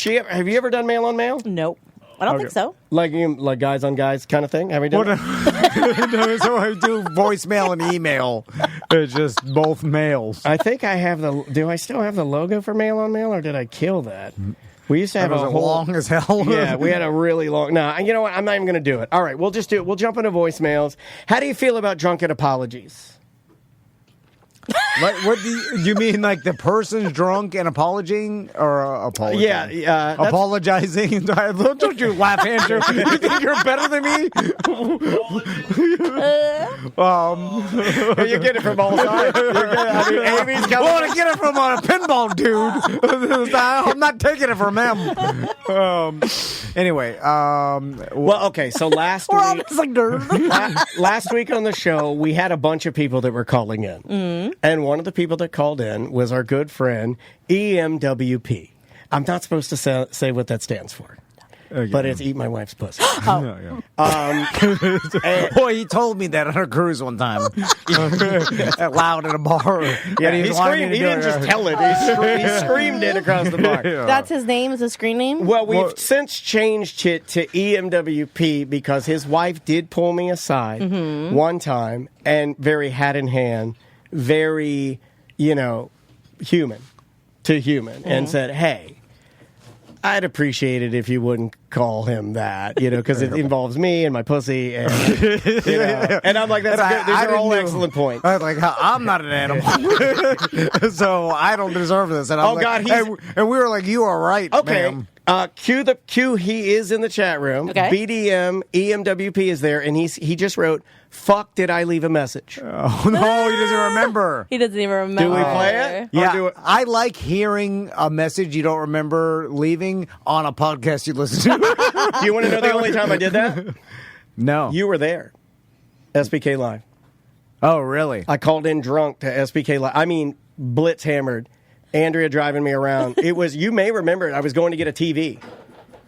you ever done mail on mail? Nope. I don't think so. Like guys on guys kind of thing? Have you done Well, that? no, so I do voicemail and email. It's just both mails. I think I have do I still have the logo for mail on mail, or did I kill that? We used to have Was a it whole long as hell? Yeah, we had a really long. No, you know what? I'm not even going to do it. All right, we'll just do it. We'll jump into voicemails. How do you feel about drunken apologies? What do you mean? Like the person's drunk and apologizing, or apologizing? Yeah, that's- apologizing. Don't you laugh, Andrew? You think you're better than me? You get it from all sides. I mean, Amy's coming. I want to get it from a pinball dude. I'm not taking it from him. Anyway, Well, okay. So last We're all week, just like nerds. last week on the show, we had a bunch of people that were calling in, and one of the people that called in was our good friend EMWP. I'm not supposed to say what that stands for. But it's Eat My Wife's Pussy. boy, he told me that on a cruise one time, loud at a bar. Yeah, And he was wanting screamed. me He to do didn't it. just tell it. He screamed it across the bar. That's his name. Is a screen name. Well, we've since changed it to EMWP because his wife did pull me aside one time and very hat in hand, very, human to human, and said, "Hey, I'd appreciate it if you wouldn't call him that, because it involves me and my pussy." And, and I'm like, that's good. These are all excellent points. I was like, I'm not an animal, so I don't deserve this. And I'm Oh, like, God, and we were like, you are right, Okay. ma'am. Q, he is in the chat room. Okay. BDM, EMWP is there, and he just wrote, "Fuck, did I leave a message?" Oh, no, he doesn't remember. He doesn't even remember. Do we play it? Or Yeah, do it? I like hearing a message you don't remember leaving on a podcast you listen to. Do you want to know the only time I did that? No. You were there. SBK Live. Oh, really? I called in drunk to SBK Live. I mean, blitz hammered. Andrea driving me around. It was, you may remember it, I was going to get a TV.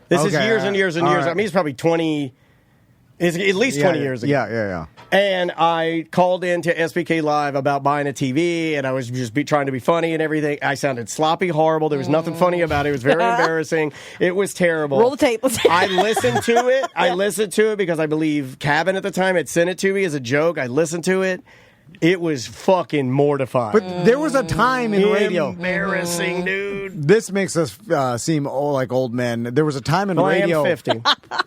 This is Okay, years and years and all years. right. I mean, it's probably 20, it's at least 20 years ago. Yeah. And I called into SBK Live about buying a TV, and I was just trying to be funny and everything. I sounded sloppy, horrible. There was nothing funny about it. It was very embarrassing. It was terrible. Roll the tape. Let's I listened to it. I listened to it because I believe Cabin at the time had sent it to me as a joke. I listened to it. It was fucking mortifying. But there was a time in radio. Embarrassing, dude. This makes us seem like old men. There was a time in Well, radio I am 50.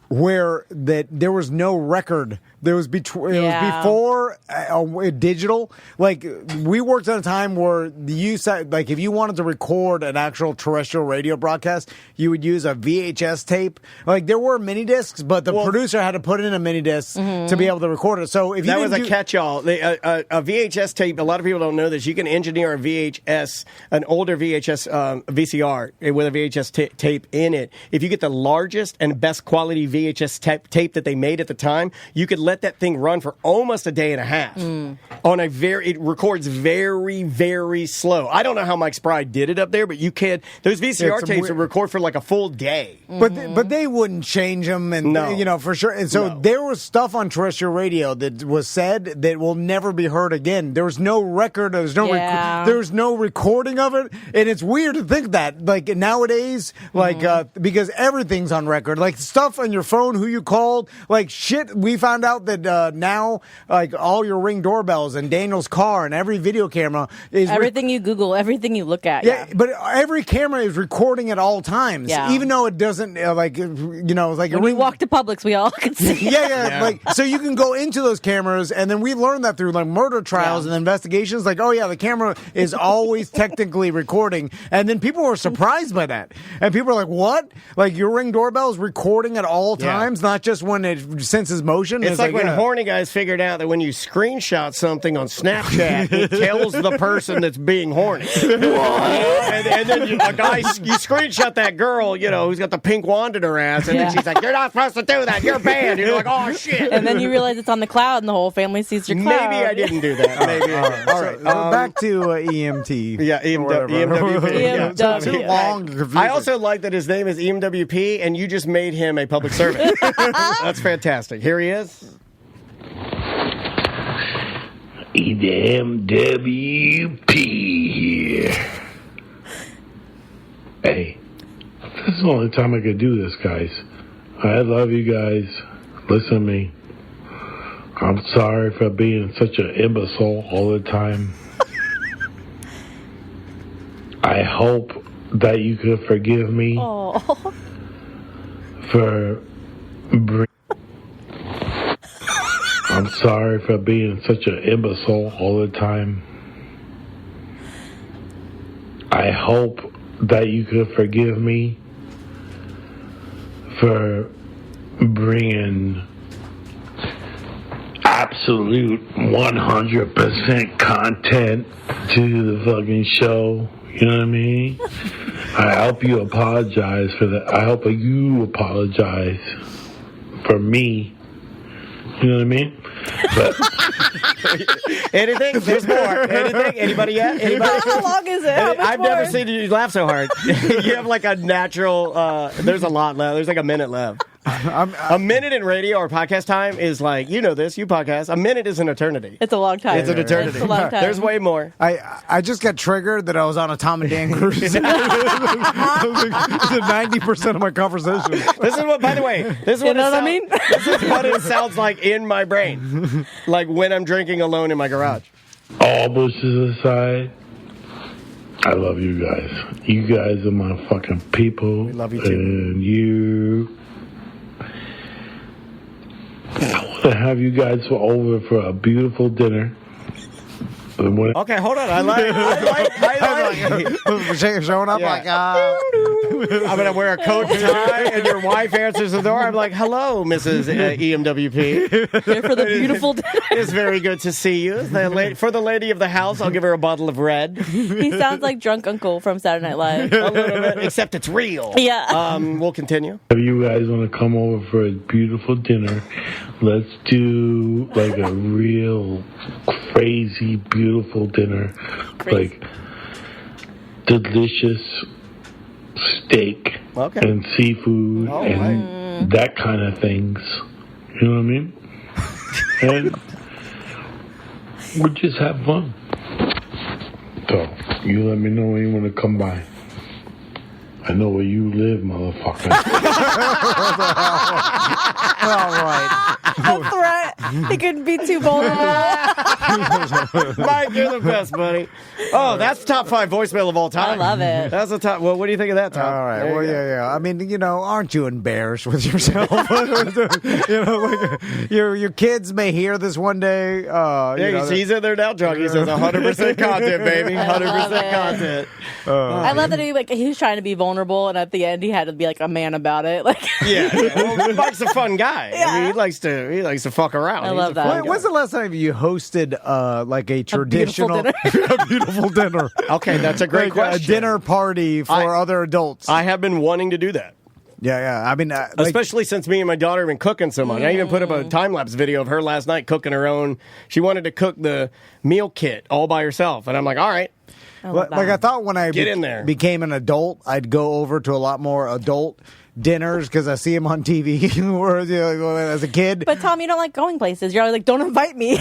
where there was no record. It was before digital. Like we worked at a time where if you wanted to record an actual terrestrial radio broadcast, you would use a VHS tape. Like there were mini discs, but the producer had to put in a mini disc to be able to record it. So if you That was a didn't catch-all. A VHS tape, a lot of people don't know this. You can engineer a VHS, an older VHS VCR with a VHS tape in it. If you get the largest and best quality VHS tape that they made at the time, you could let that thing run for almost a day and a half. It records very, very slow. I don't know how Mike Spry did it up there, but you can. Those VCR tapes would record for like a full day. But they wouldn't change them, and No. for sure. And so there was stuff on terrestrial radio that was said that will never be heard again. There was no record. There was no. There was no recording of it, and it's weird to think that. Like nowadays, because everything's on record. Like stuff on your phone, who you called, like shit. We found out that now, like all your Ring doorbells and Daniel's car and every video camera is Everything you Google, everything you look at. Yeah, but every camera is recording at all times. Yeah. Even though it doesn't, like When we walk to Publix, we all can see. yeah. Like, so you can go into those cameras, and then we learned that through like murder trials and investigations. Like, oh yeah, the camera is always technically recording, and then people were surprised by that, and people are like, "What? Like your Ring doorbell is recording at all times, not just when it senses motion?" It's like Like when horny guys figured out that when you screenshot something on Snapchat, it tells the person that's being horny. And then you screenshot that girl, who's got the pink wand in her ass, and then she's like, "You're not supposed to do that. You're banned." And you're like, "Oh shit!" And then you realize it's on the cloud, and the whole family sees your cloud. Maybe I didn't do that. Maybe. All right. Back to EMT. Yeah, EMWP. Yeah. EMW. Too long. Confusing. I also like that his name is EMWP, and you just made him a public servant. That's fantastic. Here he is. EMWP here. Hey, this is the only time I could do this, guys. I love you guys. Listen to me. I'm sorry for being such an imbecile all the time. I hope that you could forgive me for I'm sorry for being such an imbecile all the time. I hope that you could forgive me for bringing absolute 100% content to the fucking show. You know what I mean? I hope you apologize for that. I hope you apologize for me. You know what I mean? But anything? There's more. Anything? Anybody yet? Anybody? How long is it? How much I've more? never seen you laugh so hard. You have like a natural. There's a lot left. There's like a minute left. A minute in radio or podcast time is like, this, you podcast. A minute is an eternity. It's a long time. It's an eternity. It's a long time. There's way more. I just got triggered that I was on a Tom and Dan cruise. 90% of my conversation. This is what, by the way, this is what I mean? This is what it sounds like in my brain, like when I'm drinking alone in my garage. all bullshit aside, I love you guys. You guys are my fucking people. We love you too. And I want to have you guys over for a beautiful dinner. Okay, hold on. I like showing up Yeah. like, I'm going to wear a coat and tie, and your wife answers the door. I'm like, hello, Mrs. EMWP. Here for the beautiful dinner. It's very good to see you. For the lady of the house, I'll give her a bottle of red. He sounds like Drunk Uncle from Saturday Night Live. A little bit, except it's real. Yeah. We'll continue. If you guys want to come over for a beautiful dinner, let's do like a real crazy, beautiful dinner. Crazy. Like delicious steak and seafood and that kind of things. You know what I mean? And we'll just have fun. So, you let me know when you want to come by. I know where you live, motherfucker. all right. A threat. He couldn't be too vulnerable. Mike, you're the best, buddy. Oh, that's top 5 voicemail of all time. I love it. That's the top. Well, what do you think of that, Tom? All right. There Well, you go. yeah. I mean, aren't you embarrassed with yourself? Your kids may hear this one day. He's in there now, drunk. He says 100% content, baby. I love 100% it. content. I love that he was trying to be vulnerable, and at the end, he had to be like a man about it. Like, Yeah. Well, Mike's a fun guy. Yeah. I mean, he likes to fuck around. I love a that. fun guy. When's the last time you hosted like a traditional a beautiful dinner? Okay, that's a great Like question. a dinner party for other adults. I have been wanting to do that. Yeah. I mean, Especially since me and my daughter have been cooking so much. I even put up a time-lapse video of her last night cooking her own. She wanted to cook the meal kit all by herself. And I'm like, all right. like I thought when I Get in there. became an adult, I'd go over to a lot more adult dinners because I see them on TV as a kid. but Tom, you don't like going places. You're always like, don't invite me.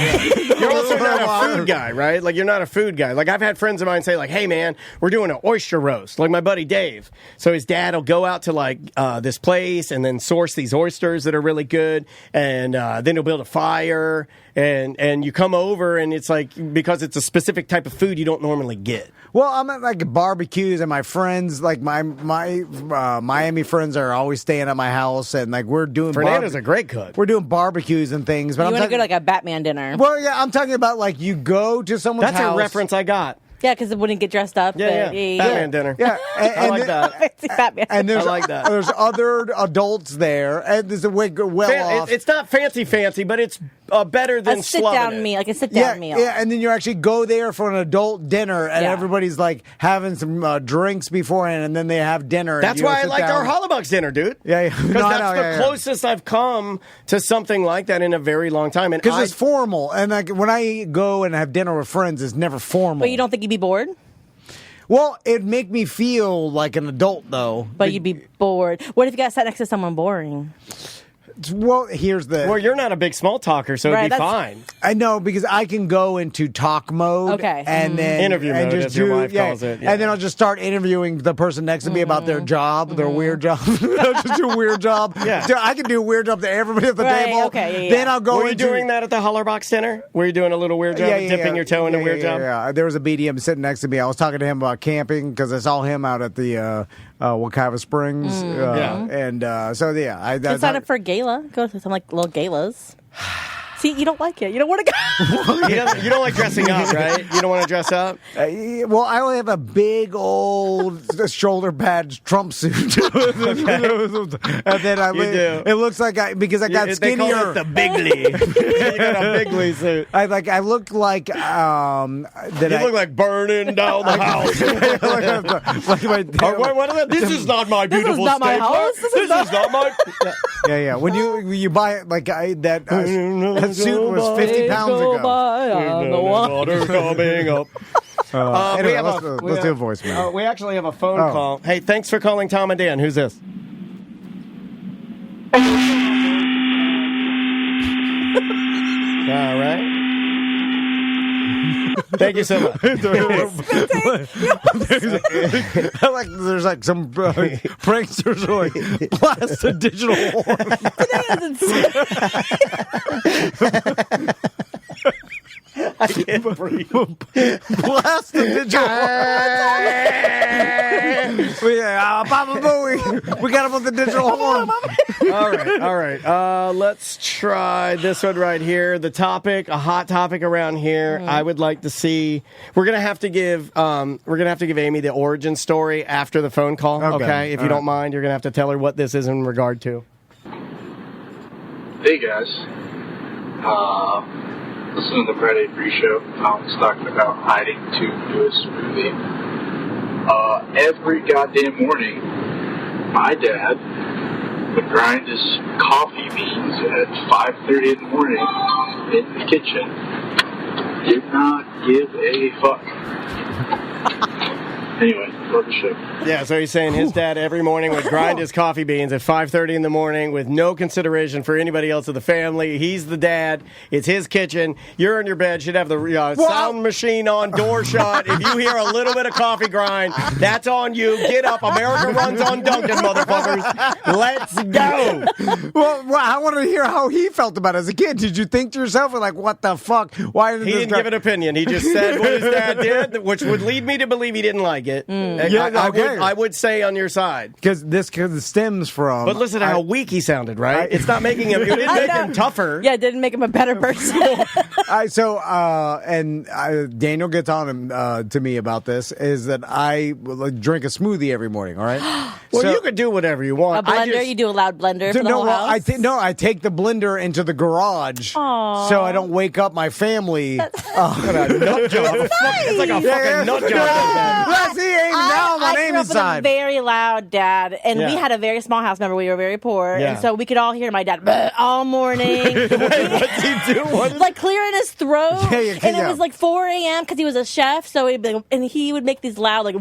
You're also not a food guy, right? Like, you're not a food guy. Like, I've had friends of mine say, like, hey, man, we're doing an oyster roast. Like, my buddy Dave. So his dad will go out to, like, this place and then source these oysters that are really good. And then he'll build a fire. And you come over, and it's like, because it's a specific type of food you don't normally get. Well, I'm at like barbecues, and my friends, like my Miami friends, are always staying at my house, and like we're doing. Fernando's a great cook. We're doing barbecues and things, but You I'm want to talking go to like a Batman dinner. Well, yeah, I'm talking about like you go to someone's That's house. a reference I got. Yeah, because it wouldn't get dressed up. Yeah. Batman dinner. Yeah, I like that. Fancy Batman. And there's, I like that. There's other adults there, and there's a well-off. It's not fancy, but it's better than a sit-down meal, like a sit-down meal. Yeah, and then you actually go there for an adult dinner, and everybody's like having some drinks beforehand, and then they have dinner. That's and why I liked our Hollybucks dinner, dude. Yeah. Because that's the closest I've come to something like that in a very long time. Because it's formal, and like when I go and have dinner with friends, it's never formal. But you don't think you'd be bored? Well, it'd make me feel like an adult, though. But you'd be bored. What if you got sat next to someone boring? Well, here's the... Well, you're not a big small talker, so it'd be fine. I know, because I can go into talk mode. Okay. And then... Interview mode, just as your wife calls it. Yeah. And then I'll just start interviewing the person next to me about their job, their weird job. I'll just do a weird job. Yeah. I can do a weird job to everybody at the table. Okay, yeah. Then I'll go Were you doing that at the Hollerbox dinner? Were you doing a little weird job, dipping your toe in a weird job? Yeah. There was a BDM sitting next to me. I was talking to him about camping because I saw him out at the Wekiva Springs. And so, yeah. I sign up for a gala. Go to some like little galas. See, you don't like it. You don't want to go. You don't like dressing up, right? You don't want to dress up? Well, I only have a big old shoulder pad Trump suit. And then it looks like because I got skinnier. They call it the Bigley. You got a Bigley suit. I look like look like burning down the house. This is not my beautiful This is not my house. This is not my. Yeah. When you buy it, like that suit was 50 pounds ago. Water coming up. Anyway, let's do a voicemail. We actually have a phone call. Hey, thanks for calling Tom and Dan. Who's this? All right. Thank you so much. There's like some pranksters who like blast a digital horn. I can't breathe. Blast the digital horn. Papa Booey. We got him on the digital horn. All right. Let's try this one right here. The topic, a hot topic around here. I would like to see. We're gonna have to give Amy the origin story after the phone call. Okay. If you don't mind, you're gonna have to tell her what this is in regard to. Hey guys. Listening to the Friday pre-show, Tom's talking about hiding to do a smoothie. Every goddamn morning, my dad would grind his coffee beans at 5:30 in the morning in the kitchen. Did not give a fuck. Anyway, love the show. Yeah, so he's saying his dad every morning would grind his coffee beans at 5:30 in the morning with no consideration for anybody else of the family. He's the dad. It's his kitchen. You're in your bed. Should have the sound machine on, door shut. If you hear a little bit of coffee grind, that's on you. Get up. America runs on Dunkin', motherfuckers. Let's go. Well, I want to hear how he felt about it as a kid. Did you think to yourself, like, what the fuck? Why didn't he didn't give an opinion. He just said what his dad did, which would lead me to believe he didn't like it. I would say on your side. Because this stems from... But listen to how weak he sounded, right? It's not making him... It didn't make him tougher. Yeah, it didn't make him a better person. Daniel gets on to me about this, is that I drink a smoothie every morning, all right? Well, you could do whatever you want. A blender? You do a loud blender for the whole house? I take the blender into the garage so I don't wake up my family. Nut job. It's like a fucking nut job. Now I'm on I grew Amy's up with side. a very loud dad, and we had a very small house. Remember, we were very poor, and so we could all hear my dad all morning. What's he do? Like clearing his throat, and it was like 4 a.m. because he was a chef. So he would make these loud like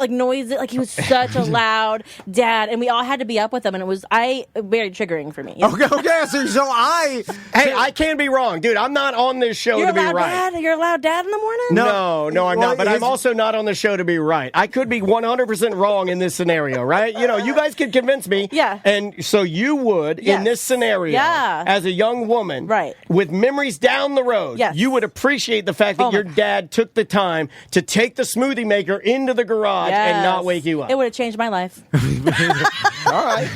noises. Like he was such a loud dad, and we all had to be up with him, and it was very triggering for me. Okay. So I can be wrong, dude. I'm not on this show to be right. You're a loud dad in the morning? No, I'm not. But I'm also not on the show to be right. I could be 100% wrong in this scenario, right? You guys could convince me. Yeah. And so you would, in this scenario, as a young woman, with memories down the road, you would appreciate the fact that your dad took the time to take the smoothie maker into the garage and not wake you up. It would have changed my life. All right.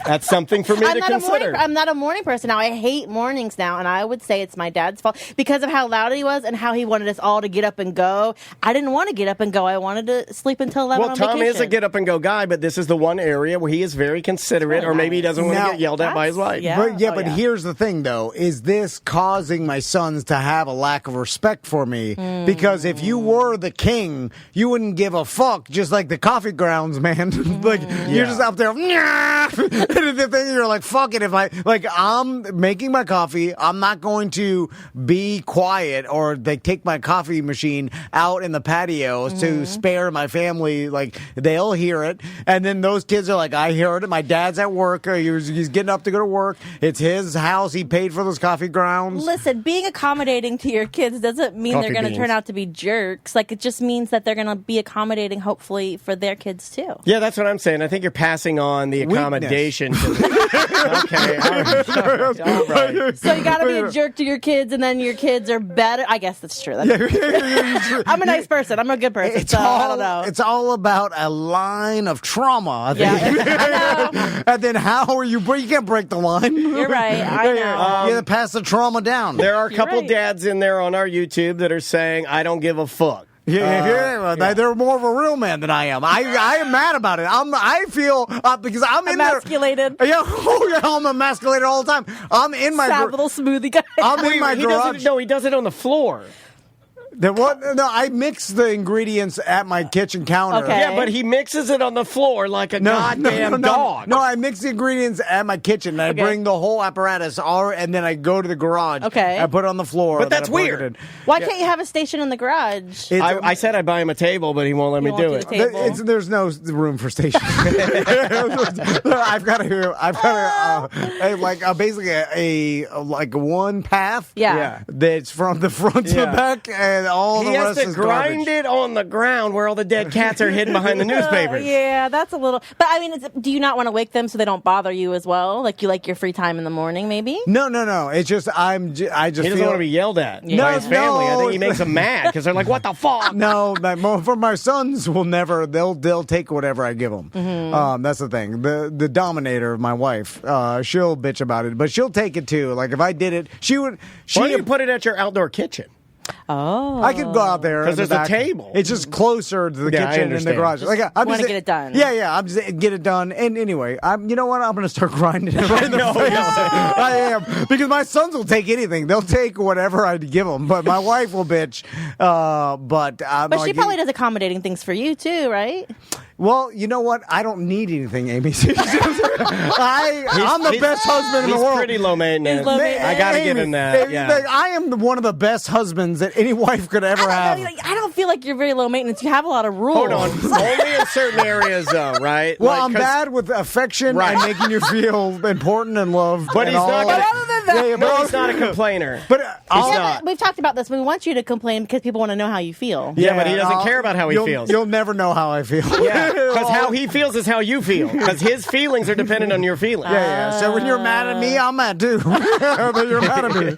That's something for me to consider. I'm not a morning person now. I hate mornings now, and I would say it's my dad's fault because of how loud he was and how he wanted us all to get up and go. I didn't want to get up and go. I wanted to sleep until 11 Well, on Tom vacation. is a get-up-and-go guy, but this is the one area where he is very considerate, or maybe he doesn't want to get yelled at by his wife. Yeah. But here's the thing, though. Is this causing my sons to have a lack of respect for me? Because if you were the king, you wouldn't give a fuck, just like the coffee grounds, man. You're just up there, and the thing, you're like, fuck it. If I'm making my coffee, I'm not going to be quiet, or they take my coffee machine out in the patio to spare my family. Like, they'll hear it. And then those kids are like, I heard it. My dad's at work. He's getting up to go to work. It's his house. He paid for those coffee grounds. Listen, being accommodating to your kids doesn't mean they're going to turn out to be jerks. Like, it just means that they're going to be accommodating, hopefully, for their kids, too. Yeah, that's what I'm saying. I think you're passing on the accommodation. Okay, all right. So you got to be a jerk to your kids, and then your kids are better. I guess that's true. I'm a nice person. I'm a good person. I don't know. It's all about a line of trauma, I think. Yeah, And then how are you? You can't break the line. You're right. I know. You have to pass the trauma down. There are a couple dads in there on our YouTube that are saying, I don't give a fuck. They're more of a real man than I am. I am mad about it. I feel because I'm emasculated. I'm emasculated all the time. I'm in my sad little smoothie guy. I'm in my garage. He does it on the floor. I mix the ingredients at my kitchen counter. Okay. Yeah, but he mixes it on the floor like a goddamn dog. No, I mix the ingredients at my kitchen. And I bring the whole apparatus, and then I go to the garage. Okay. I put it on the floor. But that's weird. Why can't you have a station in the garage? I said I'd buy him a table, but he won't let me do it. There's no room for stations. I've got basically a one path. Yeah. That's from the front to the back, and all the rest is He has to grind it on the ground where all the dead cats are hidden behind the newspapers. Yeah, that's a little. But I mean, do you not want to wake them so they don't bother you as well? Like you like your free time in the morning, maybe? No. It's just I just he doesn't want to be yelled at by his family. I think he makes them mad because they're like, "What the fuck?" No, for my sons will never. They'll take whatever I give them. That's the thing. The dominator of my wife, she'll bitch about it, but she'll take it too. Like if I did it, she would. Why don't you put it at your outdoor kitchen? Oh, I could go out there because there's a table. It's just closer to the kitchen and the garage. I want to get it done. Yeah. I'm just get it done. And anyway, you know what? I'm going to start grinding it right in the face. I am, because my sons will take anything. They'll take whatever I give them. But my wife will bitch. But she probably does accommodating things for you too, right? Well, you know what? I don't need anything, Amy. I'm the best husband in the world. He's pretty low maintenance. I got to give him that. Yeah. I am one of the best husbands that any wife could ever have. I don't feel like you're very low maintenance. You have a lot of rules. Hold on. Only in certain areas, though, right? Well, I'm bad with affection and making you feel important and loved. But he's not. But other than that, he's not a complainer. But he's not. We've talked about this. We want you to complain because people want to know how you feel. Yeah, but he doesn't care about how he feels. You'll never know how I feel. Yeah, because how he feels is how you feel. Because his feelings are dependent on your feelings. Yeah. So when you're mad at me, I'm mad too. But you're mad at me.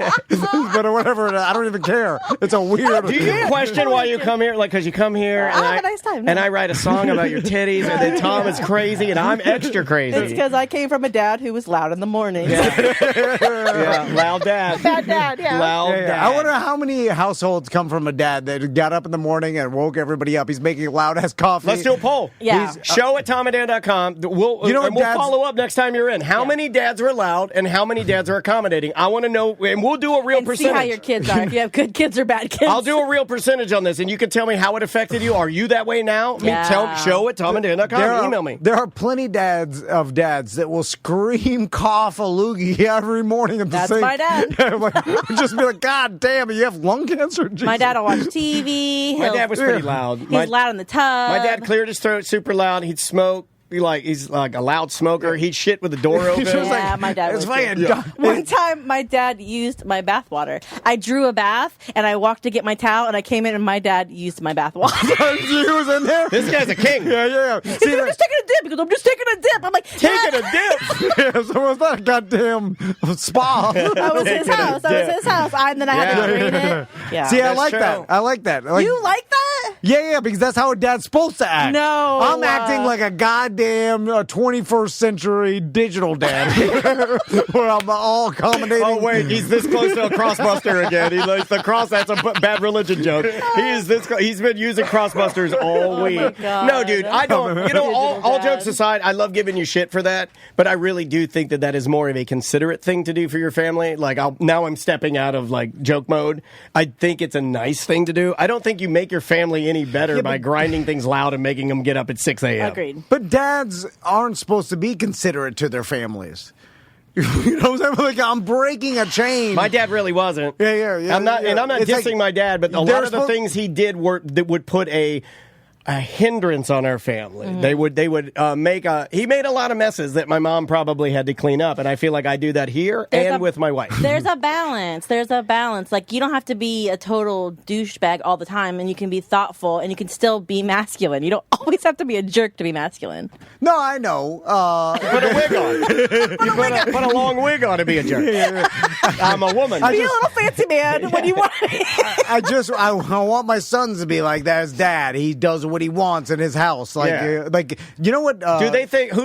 But whatever, I don't even care. It's a weird. Do you question why you come here? Like, because you come here and have a nice time. And I write a song about your titties, and then Tom is crazy, and I'm extra crazy. It's because I came from a dad who was loud in the morning. Yeah, loud dad. Bad dad, Loud dad. I wonder how many households come from a dad that got up in the morning and woke everybody up. He's making loud-ass coffee. Let's do a poll. Yeah. Show at TomandDan.com. We'll follow up next time you're in. How many dads are loud and how many dads are accommodating? I want to know, and we'll do a real percentage. See how your kids are, if you have good kids or bad kids. I'll do a real percentage on this, and you can tell me how it affected you. Are you that way now? Show at TomandDan.com. Email me. There are plenty dads that will scream, cough a loogie every morning at the same. That's my dad. Just be like, God damn, you have lung cancer? Jesus. My dad will watch TV. My dad was pretty loud. He's loud in the tub. My dad cleared his throat super loud. He'd smoke. He's like a loud smoker. He'd shit with the door open. My dad was funny. One time, my dad used my bath water. I drew a bath, and I walked to get my towel, and I came in, and my dad used my bath water. He was in there. This guy's a king. Yeah. I'm just taking a dip because I'm just taking a dip. I'm like, taking a dip. So was that a goddamn spa? That was his house. That was his house. And then I had to clean it. Yeah. See, I That's like true. that. I like that. Like, You like that? yeah, because that's how a dad's supposed to act. No. I'm acting like a goddamn 21st century digital dad. Where I'm all accommodating. Oh wait, he's this close to a crossbuster again. He likes the cross. That's a bad religion joke. He's been using crossbusters all week. God. No, dude, I don't. You know, all jokes aside, I love giving you shit for that, but I really do think that is more of a considerate thing to do for your family. Like now I'm stepping out of like joke mode. I think it's a nice thing to do. I don't think you make your family any better by grinding things loud and making them get up at 6 a.m. Agreed. But dads aren't supposed to be considerate to their families. You know what I'm saying? Like, I'm breaking a chain. My dad really wasn't. Yeah. I'm not, and I'm not It's dissing like, my dad, but a lot of the things he did that would put a hindrance on our family. Mm-hmm. They would make he made a lot of messes that my mom probably had to clean up, and I feel like I do that here with my wife. There's a balance. Like, you don't have to be a total douchebag all the time, and you can be thoughtful, and you can still be masculine. You don't always have to be a jerk to be masculine. No, I know. Put a wig on. Put a long wig on to be a jerk. I'm a woman. Be a little fancy man when you want. I want my sons to be like that. As dad, he does what he wants in his house. Like you know what? Who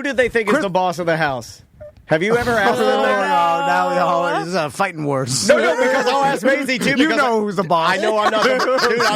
do they think is the boss of the house? Have you ever asked them that? Now this is fighting words. No, because I'll ask Maisie too. You know who's the boss. I know I'm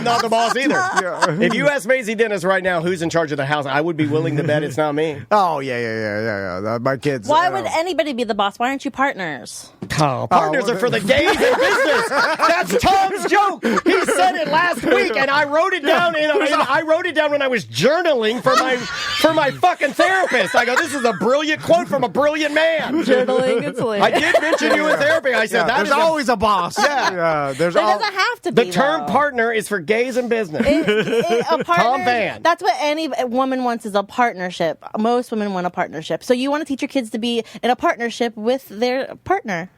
not the boss either. If you ask Maisie Dennis right now who's in charge of the house, I would be willing to bet it's not me. Oh yeah. My kids. Why would anybody be the boss? Why aren't you partners? Oh, partners are for the gays in business. That's Tom's joke. He said it last week, and I wrote it down. I wrote it down when I was journaling for my fucking therapist. I go, this is a brilliant quote from a brilliant man. Journaling, it's hilarious. I did mention you in therapy. I said there's always a boss. Yeah, there's there doesn't have to be. The term partner is for gays in business. A partner, Tom Van. That's what any woman wants, is a partnership. Most women want a partnership. So you want to teach your kids to be in a partnership with their partner.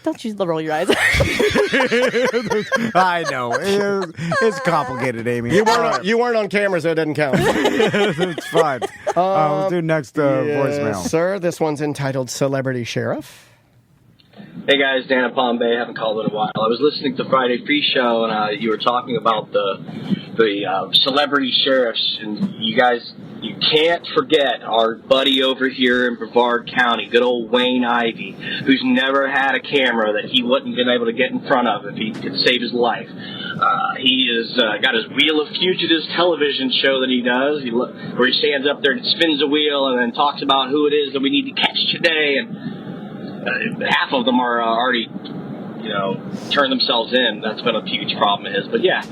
Don't you roll your eyes. I know. It's complicated, Amy. You weren't on camera, so it doesn't count. It's fine. Let's do next voicemail. Sir, this one's entitled Celebrity Sheriff. Hey guys, Dan at Palm Bay. Haven't called in a while. I was listening to Friday Free Show, and you were talking about the celebrity sheriffs, and you can't forget our buddy over here in Brevard County, good old Wayne Ivey, who's never had a camera that he wouldn't been able to get in front of if he could save his life. He has got his Wheel of Fugitives television show that he does, where he stands up there and spins a wheel and then talks about who it is that we need to catch today, and half of them are already, turned themselves in. That's been a huge problem of his. But yeah,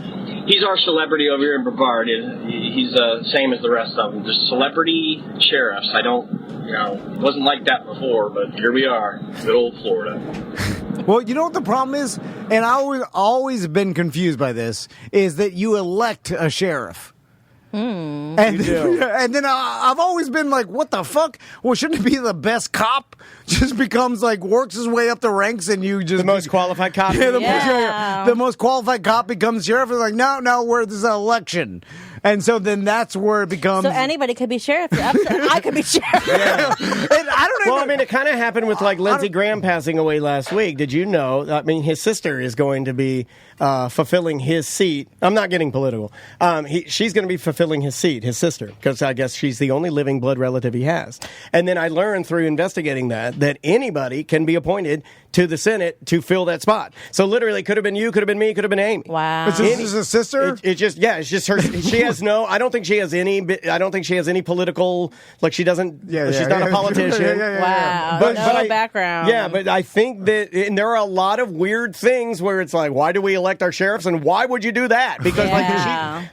he's our celebrity over here in Brevard. He's the same as the rest of them. Just celebrity sheriffs. I don't, it wasn't like that before, but here we are, good old Florida. Well, you know what the problem is? And I always been confused by this, is that you elect a sheriff. And then I've always been like, what the fuck? Well, shouldn't it be the best cop? Just becomes like, works his way up the ranks, and you just... The most qualified cop? Yeah, the most qualified cop becomes sheriff. It's like, no, this is an election. And so then that's where it becomes... So anybody could be sheriff. I could be sheriff. Yeah. And I don't even... Well, I mean, it kind of happened with like Lindsey Graham passing away last week. Did you know? I mean, his sister is going to be fulfilling his seat. I'm not getting political. She's going to be fulfilling his seat, his sister, because I guess she's the only living blood relative he has. And then I learned through investigating that anybody can be appointed to the Senate to fill that spot. So literally, it could have been you, could have been me, could have been Amy. Wow. Is this a sister? It's just her. She has I don't think she has any political, like she doesn't, she's not a politician. Wow. But no background. Yeah, but I think that, and there are a lot of weird things where it's like, why do we elect our sheriffs, and why would you do that? Because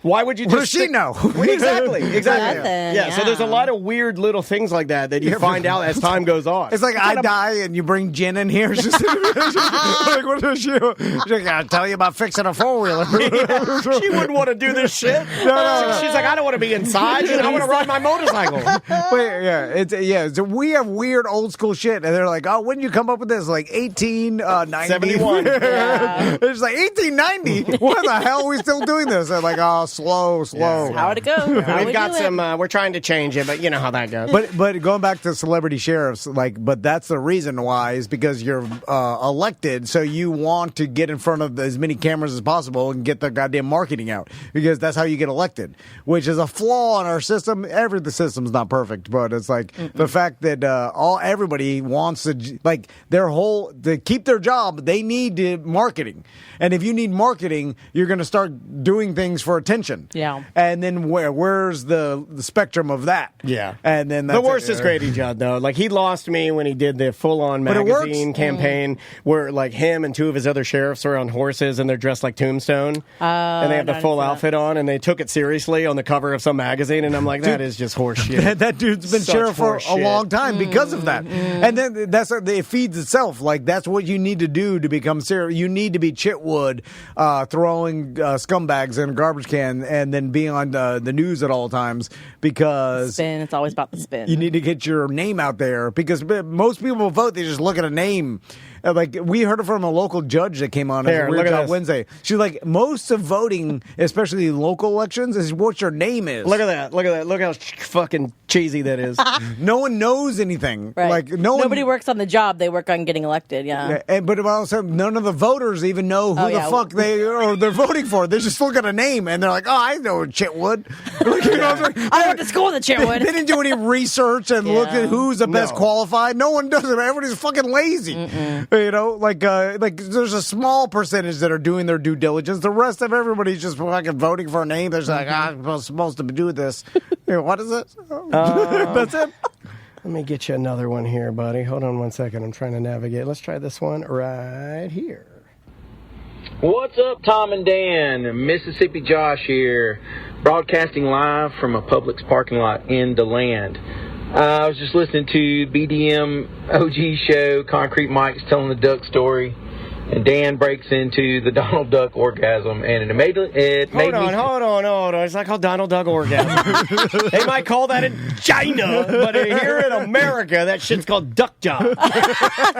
why would you just... What does she know? Exactly. Nothing, so there's a lot of weird little things like that you find out as time goes on. It's like I die and you bring Jen in here. She's like, what does she? She's like, I'll tell you about fixing a four-wheeler. She wouldn't want to do this shit. No. She's like, I don't want to be inside. I want to ride my motorcycle. So we have weird old school shit, and they're like, oh, when did you come up with this? Like 1890. 71. It's like 18 1990. Why the hell are we still doing this? They're like, oh, slow. That's how it goes. We've got some. We're trying to change it, but you know how that goes. But going back to celebrity sheriffs, but that's the reason why is because you're elected, so you want to get in front of as many cameras as possible and get the goddamn marketing out, because that's how you get elected, which is a flaw in our system. The system's not perfect, but it's like the fact that everybody wants to to keep their job, they need marketing, and if you need marketing, you're going to start doing things for attention. Yeah, and then where's the spectrum of that? Yeah, and then the worst is Grady Judd though. Like he lost me when he did the full-on magazine campaign where like him and two of his other sheriffs are on horses and they're dressed like Tombstone, and they have the full outfit on, and they took it seriously on the cover of some magazine, and I'm like, that is just horse shit. That dude's been sheriff for a long time because of that, and then it feeds itself. Like that's what you need to do to become serious. You need to be Chitwood, throwing scumbags in a garbage can, and then being on the news at all times, because spin. It's always about the spin. You need to get your name out there, because most people vote, they just look at a name. Like we heard it from a local judge that came on Weird Job Wednesday. She's like, most of voting, especially local elections, is what your name is. Look at that. Look how fucking cheesy that is. No one knows anything. Right. Like nobody works on the job; they work on getting elected. Yeah. But also, none of the voters even know who the fuck they're voting for. They just look at a name and they're like, "Oh, I know Chitwood." I went to school with Chitwood. They didn't do any research and look at who's the best qualified. No one does it. Everybody's fucking lazy. You know, like there's a small percentage that are doing their due diligence. The rest of everybody's just fucking voting for a name. They're just like, I'm supposed to do this. What is it? That's it. Let me get you another one here, buddy. Hold on one second. I'm trying to navigate. Let's try this one right here. What's up, Tom and Dan? Mississippi Josh here, broadcasting live from a Publix parking lot in DeLand. I was just listening to BDM OG show, Concrete Mike's telling the duck story, and Dan breaks into the Donald Duck orgasm, and it made Hold on. It's like how Donald Duck orgasm. They might call that in China, but here in America, that shit's called duck job.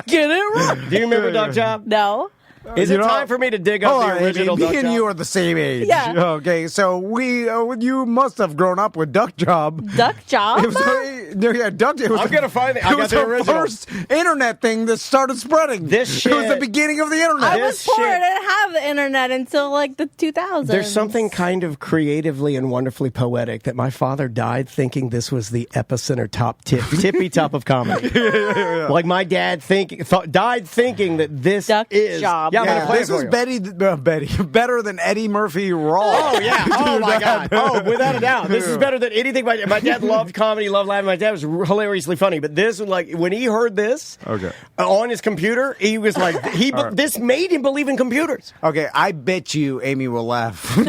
Get it right. Do you remember duck job? No. Is it time for me to dig up the original Duck Job? Me and you are the same age. Yeah. Okay, so you must have grown up with Duck Job. Duck Job? Duck Job. I'm going to find it. I got the original. First internet thing that started spreading. This shit. It was the beginning of the internet. I was poor. I didn't have the internet until like the 2000s. There's something kind of creatively and wonderfully poetic that my father died thinking this was the epicenter tippy top of comedy. Like my dad died thinking that this Duck is Job. Yeah, this is Betty better than Eddie Murphy Raw. Oh yeah! Oh my God! Oh, without a doubt, this is better than anything. My dad loved comedy, loved laughing. My dad was hilariously funny, but this was like when he heard this on his computer, he was like, this made him believe in computers. Okay, I bet you Amy will laugh.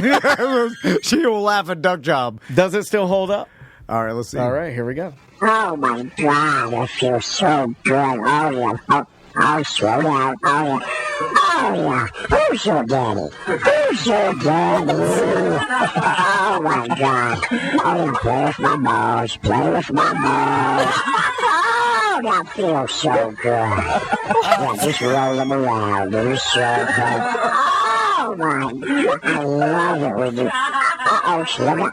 She will laugh at Duck Job. Does it still hold up? All right, let's see. All right, here we go. Oh my God! I feel so good. Oh yeah. Oh, slow down. Oh, yeah. Oh, yeah. Who's your daddy? Who's your daddy? Oh, my God. Oh, yeah. Play with my balls. Play with my balls. Oh, that feels so good. Yeah, just roll them around. It's so good. Oh, my God. I love it when you... Uh-oh, slow down.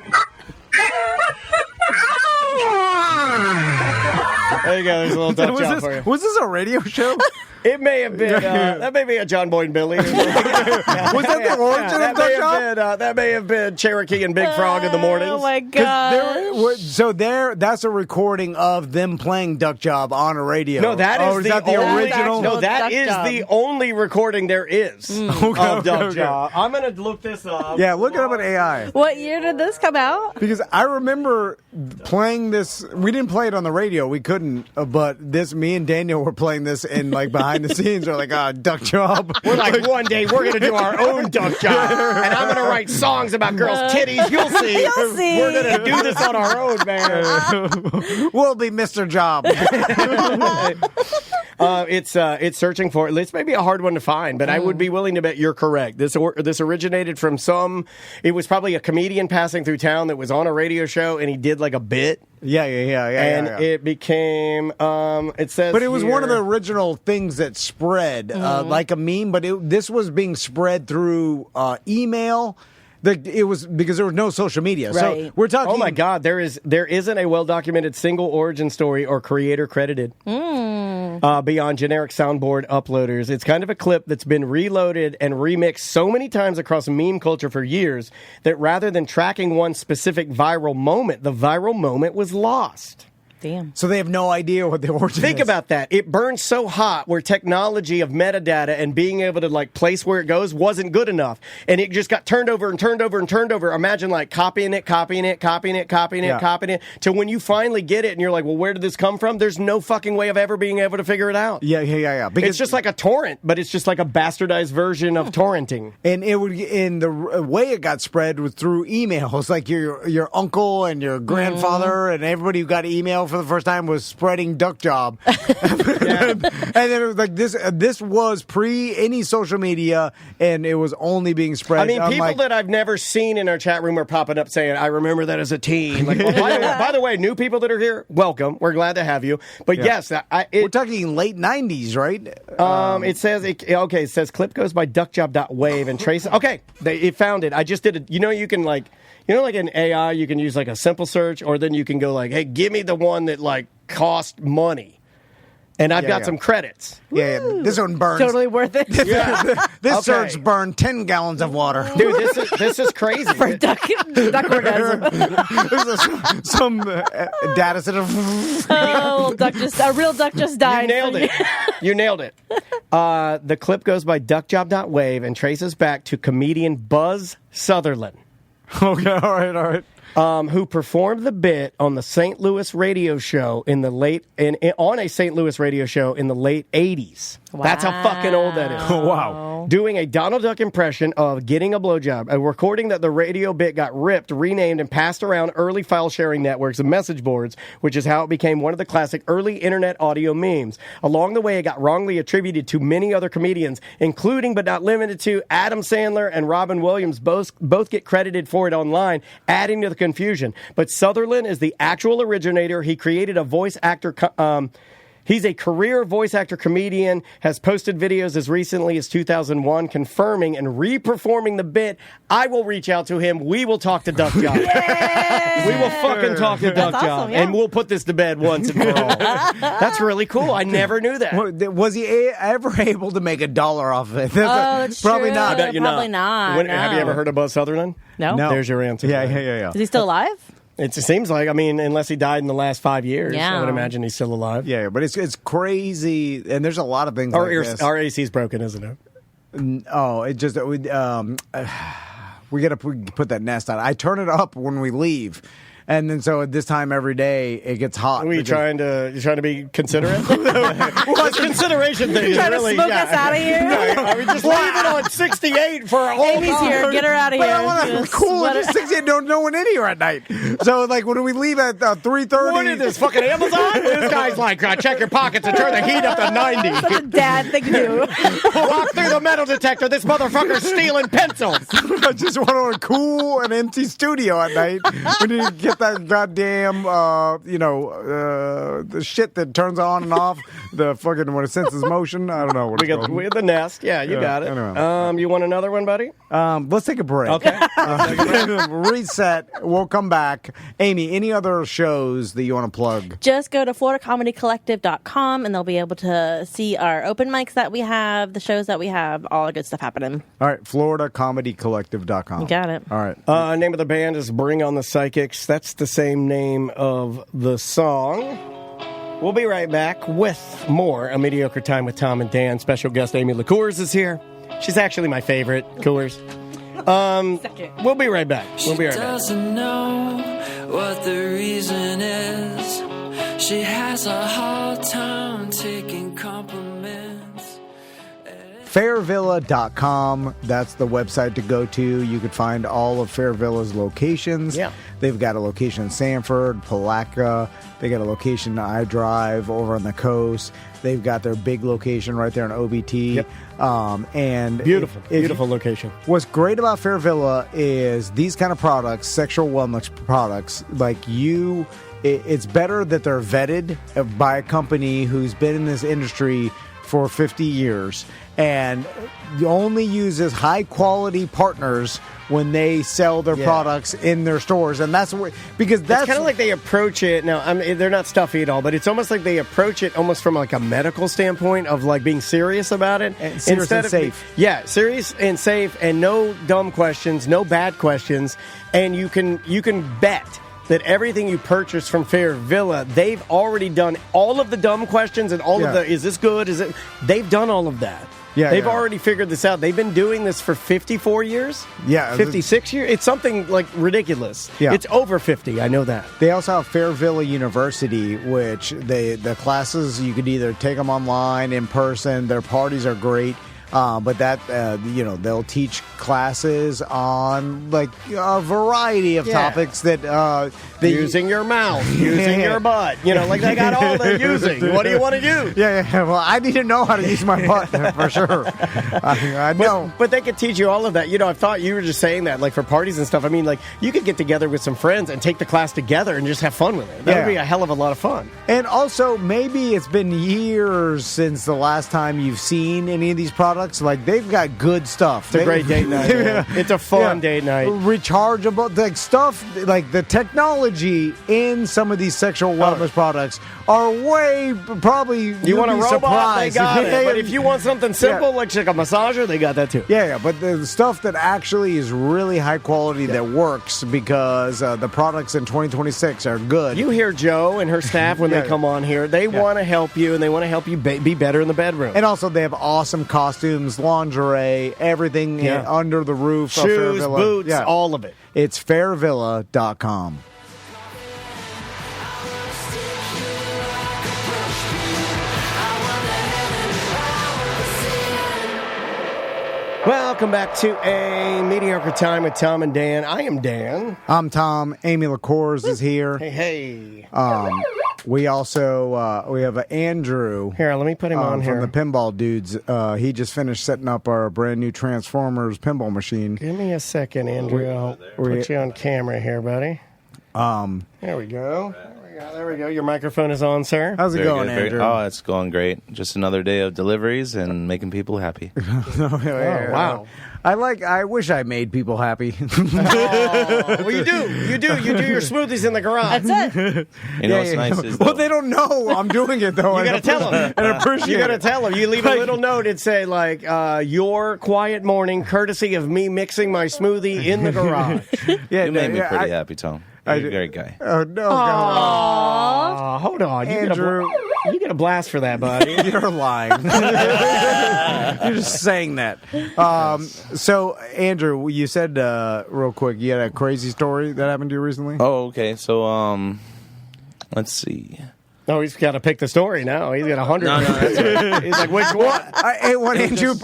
There you go. There's a little Duck Job for you. Was this a radio show? It may have been. That may be a John Boy and Billy. Was that the origin of Duck Job? That may have been Cherokee and Big Frog in the mornings. Oh my God! That's a recording of them playing Duck Job on a radio. No, that is the original. No, that is the only recording there is of Duck Job. I'm gonna look this up. Yeah, look it up on AI. What year did this come out? Because I remember playing this. We didn't play it on the radio. We couldn't. But me and Daniel were playing this in like behind the scenes. We're like, Duck Job. We're like, one day we're gonna do our own Duck Job, and I'm gonna write songs about girls' titties. You'll see. You'll see. We're gonna do this on our own, man. We'll be Mr. Job. It's searching for it. This may be a hard one to find, but I would be willing to bet you're correct. This originated from it was probably a comedian passing through town that was on a radio show, and he did like a bit. Yeah. It became, it says But it was here, one of the original things that spread, like a meme, but this was being spread through email. It was because there was no social media. Right. So we're talking. Oh my God, there isn't a well-documented single origin story or creator credited beyond generic soundboard uploaders. It's kind of a clip that's been reloaded and remixed so many times across meme culture for years that rather than tracking one specific viral moment, the viral moment was lost. Damn. So they have no idea what the origin Think is. about that. It burned so hot where technology of metadata and being able to like place where it goes wasn't good enough. And it just got turned over and turned over and turned over. Imagine like copying it till when you finally get it and you're like, well, where did this come from? There's no fucking way of ever being able to figure it out. Yeah. Because It's just like a torrent, but it's just like a bastardized version of torrenting. And the way it got spread was through emails. Like your uncle and your grandfather and everybody who got email for the first time was spreading Duck Job. And then it was like this was pre any social media, and it was only being spread. I mean, people that I've never seen in our chat room are popping up saying, I remember that as a teen. Like, well, by the way, new people that are here, welcome. We're glad to have you. But yes, we're talking late 90s, right? It says clip goes by duckjob.wave and trace. Okay, it found it. I just did it. You can like in AI, you can use like a simple search, or then you can go like, hey, give me the one that like cost money. And I've got some credits. Yeah, this one burns. Totally worth it. This search burned 10 gallons of water. Dude, this is crazy. For duck orgasm. There's some data set of... a real duck just died. You nailed it. You nailed it. The clip goes by duckjob.wave and traces back to comedian Buzz Sutherland. Okay, all right. Who performed the bit on the St. Louis radio show in the late 80s. Wow. That's how fucking old that is. Oh, wow. Doing a Donald Duck impression of getting a blowjob, a recording that the radio bit got ripped, renamed, and passed around early file sharing networks and message boards, which is how it became one of the classic early internet audio memes. Along the way, it got wrongly attributed to many other comedians, including but not limited to Adam Sandler and Robin Williams. Both get credited for it online, adding to the confusion. But Sutherland is the actual originator. He created a voice actor. He's a career voice actor comedian, has posted videos as recently as 2001 confirming and re-performing the bit. I will reach out to him. We will talk to Duck Job. We will fucking talk to Duck Job. Awesome, yeah. And we'll put this to bed once and for all. That's really cool. I never knew that. Was he ever able to make $1 off of it? That's probably true. not. I bet you Probably not. No. Have you ever heard of Buzz Sutherland? No. There's your answer. Yeah. Is he still alive? It seems like, unless he died in the last 5 years, Yeah. I would imagine he's still alive. Yeah, but it's crazy, and there's a lot of things like this. Our AC's broken, isn't it? Oh, it just we got to put that nest on. I turn it up when we leave. And then so at this time every day it gets hot. Are you trying to be considerate? What's consideration thing? You're trying to smoke us out of here? Just leave it on 68 for a whole Amy's here. Get her out of But here. I want to cool. It's 68. No one in here at night. So like when we leave at 3:30. What is this, fucking Amazon? This guy's like, check your pockets and turn the heat up to 90. Such a dad thing to do. Walk through the metal detector. This motherfucker's stealing pencils. I just want to cool an empty studio at night. We need to get that goddamn, the shit that turns on and off. The fucking when it senses motion. I don't know what it's called. We have the Nest. Yeah, you got it. Anyway. You want another one, buddy? Let's take a break. Okay. Reset. We'll come back. Amy, any other shows that you want to plug? Just go to FloridaComedyCollective.com and they'll be able to see our open mics that we have, the shows that we have, all the good stuff happening. All right, FloridaComedyCollective.com. You got it. All right. Name of the band is Bring on the Psychics. That's the same name of the song. We'll be right back with more A Mediocre Time with Tom and Dan. Special guest Amy LaCours is here. She's actually my favorite, Coors. We'll be right back. She doesn't know what the reason is. She has a hard time taking compliments. Fairvilla.com. That's the website to go to. You could find all of Fairvilla's locations. Yeah. They've got a location in Sanford, Palatka. They got a location in iDrive over on the coast. They've got their big location right there in OBT. Yep. And beautiful location. What's great about Fairvilla is these kind of products, sexual wellness products, it's better that they're vetted by a company who's been in this industry for 50 years and only uses high-quality partners when they sell their products in their stores. And that's because that's kind of like they approach it. Now, I mean, they're not stuffy at all, but it's almost like they approach it almost from like a medical standpoint of like being serious about it. And serious and safe. Yeah, serious and safe, and no dumb questions, no bad questions. And you can bet that everything you purchase from Fairvilla, they've already done all of the dumb questions and all of the, is this good? Is it? They've done all of that. Yeah, They've already figured this out. They've been doing this for 54 years? Yeah. 56 years? It's something like ridiculous. Yeah. It's over 50. I know that. They also have Fairvilla University, which the classes, you could either take them online, in person. Their parties are great. But that, they'll teach classes on like a variety of topics that using your mouth, using your butt, like they got all the using. What do you want to use? Yeah. Well, I need to know how to use my butt for sure. I know. But they could teach you all of that. I thought you were just saying that like for parties and stuff. I mean, like you could get together with some friends and take the class together and just have fun with it. That would be a hell of a lot of fun. And also, maybe it's been years since the last time you've seen any of these products. Like they've got good stuff. It's a great date night. It's a fun date night. Rechargeable, like stuff, like the technology in some of these sexual wellness products are way probably. You want a robot? Surprised. They got it. But if you want something simple like a massager, they got that too. Yeah. But the stuff that actually is really high quality that works because the products in 2026 are good. You hear Joe and her staff when they come on here. They want to help you and they want to help you be better in the bedroom. And also, they have awesome costumes, lingerie, everything under the roof. Shoes, of Fairvilla. Boots, all of it. It's Fairvilla.com. Welcome back to A Mediocre Time with Tom and Dan. I am Dan. I'm Tom. Amy LaCours is here. Hey. We also we have Andrew. Here, let me put him on here. From the Pinball Dudes. He just finished setting up our brand new Transformers pinball machine. Give me a second, Andrew. I'll put you on camera here, buddy. There we go. There we go. Your microphone is on, sir. How's it going, Andrew? It's going great. Just another day of deliveries and making people happy. Wow. I wish I made people happy. Well, you do. You do your smoothies in the garage. That's it. You know what's nice is well, they don't know I'm doing it though. You got to tell them. And appreciate You got to tell them. You leave a little note and say like, "Your quiet morning, courtesy of me mixing my smoothie in the garage." You made me pretty happy, Tom. You're a great guy. Oh no! Aww. Hold on, Andrew. You get a blast for that, buddy. You're lying. You're just saying that. So, Andrew, you said real quick, you had a crazy story that happened to you recently? Oh, okay. So, let's see. No, he's got to pick the story now. He's got 100. No, that's right. He's like, which one? When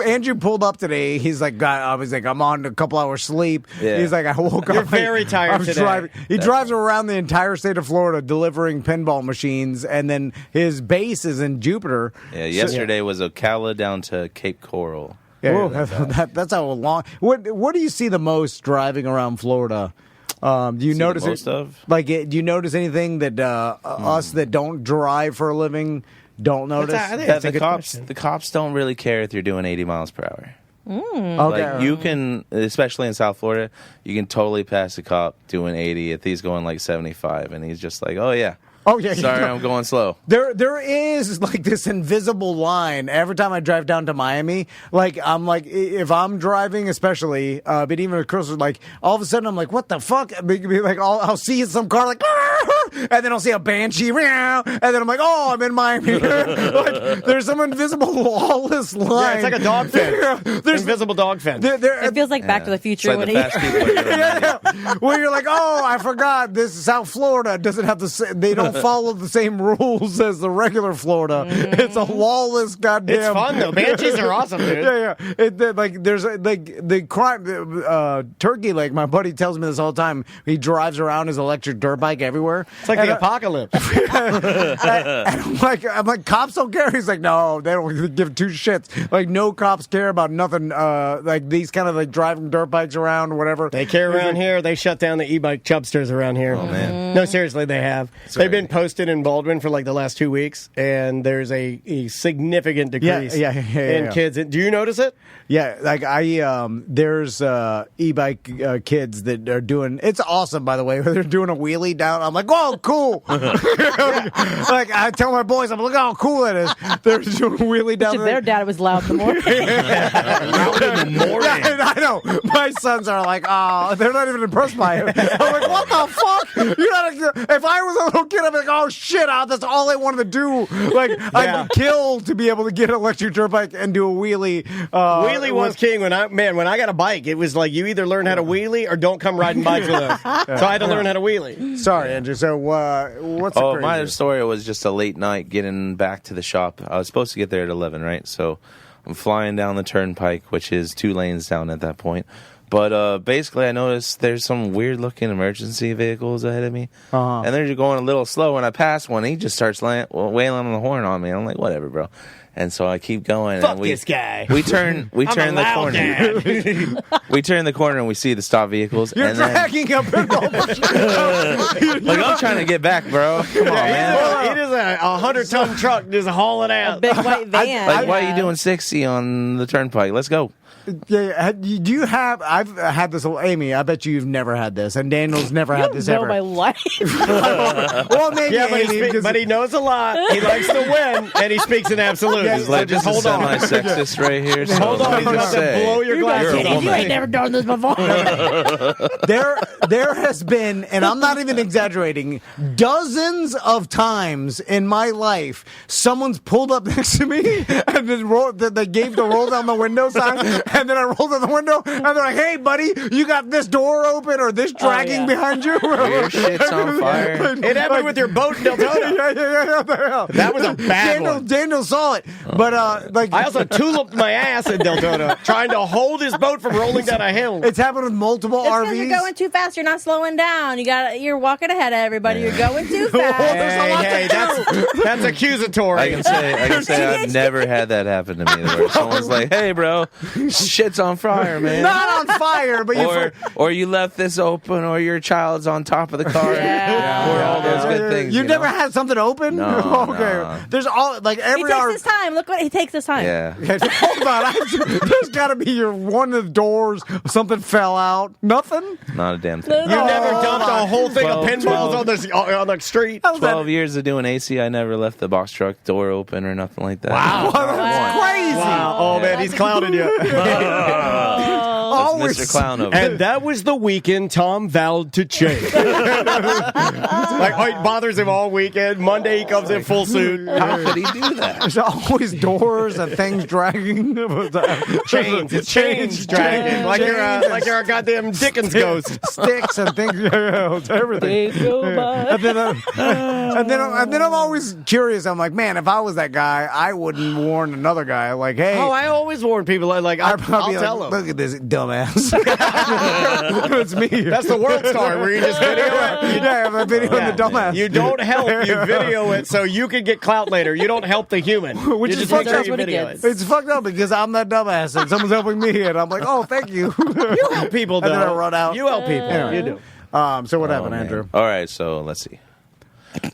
Andrew pulled up today, he's like, I was like, I'm on a couple hours sleep. Yeah. He's like, I woke up. You're very tired today. He drives around the entire state of Florida delivering pinball machines, and then his base is in Jupiter. Yeah, yesterday was Ocala down to Cape Coral. Yeah, that's how long. What do you see the most driving around Florida? Do you notice most of? Like, do you notice anything that us that don't drive for a living don't notice? The cops don't really care if you're doing 80 miles per hour. Okay. Like you can, especially in South Florida, you can totally pass a cop doing 80 if he's going like 75, and he's just like, oh yeah. Oh yeah, sorry, I'm going slow. There is like this invisible line every time I drive down to Miami. Like I'm like, if I'm driving, especially, but even with Chris, like all of a sudden I'm like, what the fuck? Like I'll see some car like, and then I'll see a Banshee, and then I'm like, oh, I'm in Miami. Like there's some invisible lawless line. Yeah, it's like a dog fence. There's invisible dog fence. It feels like Back to the Future when where you're like, oh, I forgot this South Florida doesn't have they don't don't follow the same rules as the regular Florida. It's a lawless goddamn. It's fun though. Banshees are awesome, dude. Yeah. Like there's like the crime. Turkey Lake. My buddy tells me this all the time. He drives around his electric dirt bike everywhere. It's like the apocalypse. I'm like, cops don't care. He's like, no, they don't give two shits. Like, no cops care about nothing. Like these kind of like driving dirt bikes around or whatever. They care around here. They shut down the e-bike chubsters around here. Oh man. No, seriously, they have. They've been posted in Baldwin for like the last 2 weeks, and there's a significant decrease in kids. Do you notice it? Yeah, like there's e-bike kids that are doing. It's awesome, by the way. They're doing a wheelie down. I'm like, oh, cool. Like I tell my boys, I'm like, look how cool it is. They're doing a wheelie down there. Their dad was loud in the morning. I know. My sons are like, oh, they're not even impressed by it. I'm like, what the fuck? If I was a little kid, I'd be like, oh shit, that's all I wanted to do. Like, I'd kill to be able to get an electric dirt bike and do a wheelie. Wheelie was king when I got a bike. It was like you either learn how to wheelie or don't come riding bikes with us. So I had to learn how to wheelie. Sorry, Andrew. So what's the crazy? My story was just a late night getting back to the shop. I was supposed to get there at 11, right? So I'm flying down the turnpike, which is 2 lanes down at that point. But basically, I noticed there's some weird-looking emergency vehicles ahead of me, and they're just going a little slow. When I pass one, he just starts wailing on the horn on me. I'm like, whatever, bro. And so I keep going. Fuck and this guy. We turn the corner. We turn the corner and we see the stop vehicles. You're dragging a big old like I'm trying to get back, bro. Come on, man. It is a 100-ton truck just hauling out. A big white van. Like, why are you doing 60 on the turnpike? Let's go. Yeah, do you have? I've had this. Amy, I bet you've never had this, and Daniel's never had this ever. My life. Well, maybe. Yeah, Amy, but he knows a lot. He likes to win, and he speaks in absolutes. He's like, this is semi-sexist right here. So hold on, he's about to blow your glasses. You ain't never done this before. There has been, and I'm not even exaggerating, dozens of times in my life, someone's pulled up next to me and then they gave the roll down the window sign. And then I rolled in the window, and they're like, "Hey, buddy, you got this door open or this dragging behind you?" Your shit's on fire. It happened with your boat in Deltona. Yeah. That was a bad one. Daniel saw it, but I also tuliped my ass in Deltona trying to hold his boat from rolling down a hill. It's happened with multiple RVs. You're going too fast. You're not slowing down. You're walking ahead of everybody. You're going too fast. That's accusatory. I can say I've never had that happen to me. Where someone's like, "Hey, bro, shit's on fire, man." Not on fire, but or you left this open, or your child's on top of the car. Or all those good things. You've never had something open? No. Okay. No. There's all like every. He takes his time. Look what he takes his time. Yeah. Hold on. There's got to be one of the doors. Something fell out. Nothing. Not a damn thing. You never dumped a whole thing of pinballs on the street. 12 years of doing AC, I never left the box truck door open or nothing like that. Wow. That's crazy. Wow. Oh, man, he's clowning you. That's Mr. Clown over And that was the weekend Tom vowed to change. Like, it bothers him all weekend. Monday, he comes in full suit. How could he do that? There's always doors and things dragging. Chains. It's chains dragging. Like you're a goddamn Dickens ghost. Sticks and things. It's everything. And then I'm always curious. I'm like, man, if I was that guy, I wouldn't warn another guy. Like, hey. Oh, I always warn people. Like, I'll tell them. Look at this dumbass. It's me. That's the World Star where you just video it. Yeah, I'm videoing the dumbass. You don't help. You video it so you can get clout later. You don't help the human. Which is fucked up. It's fucked up because I'm that dumbass and someone's helping me and I'm like, oh, thank you. You help people, though. And then I run out. You help people. Anyway. You do. So what happened, Andrew? All right, so let's see.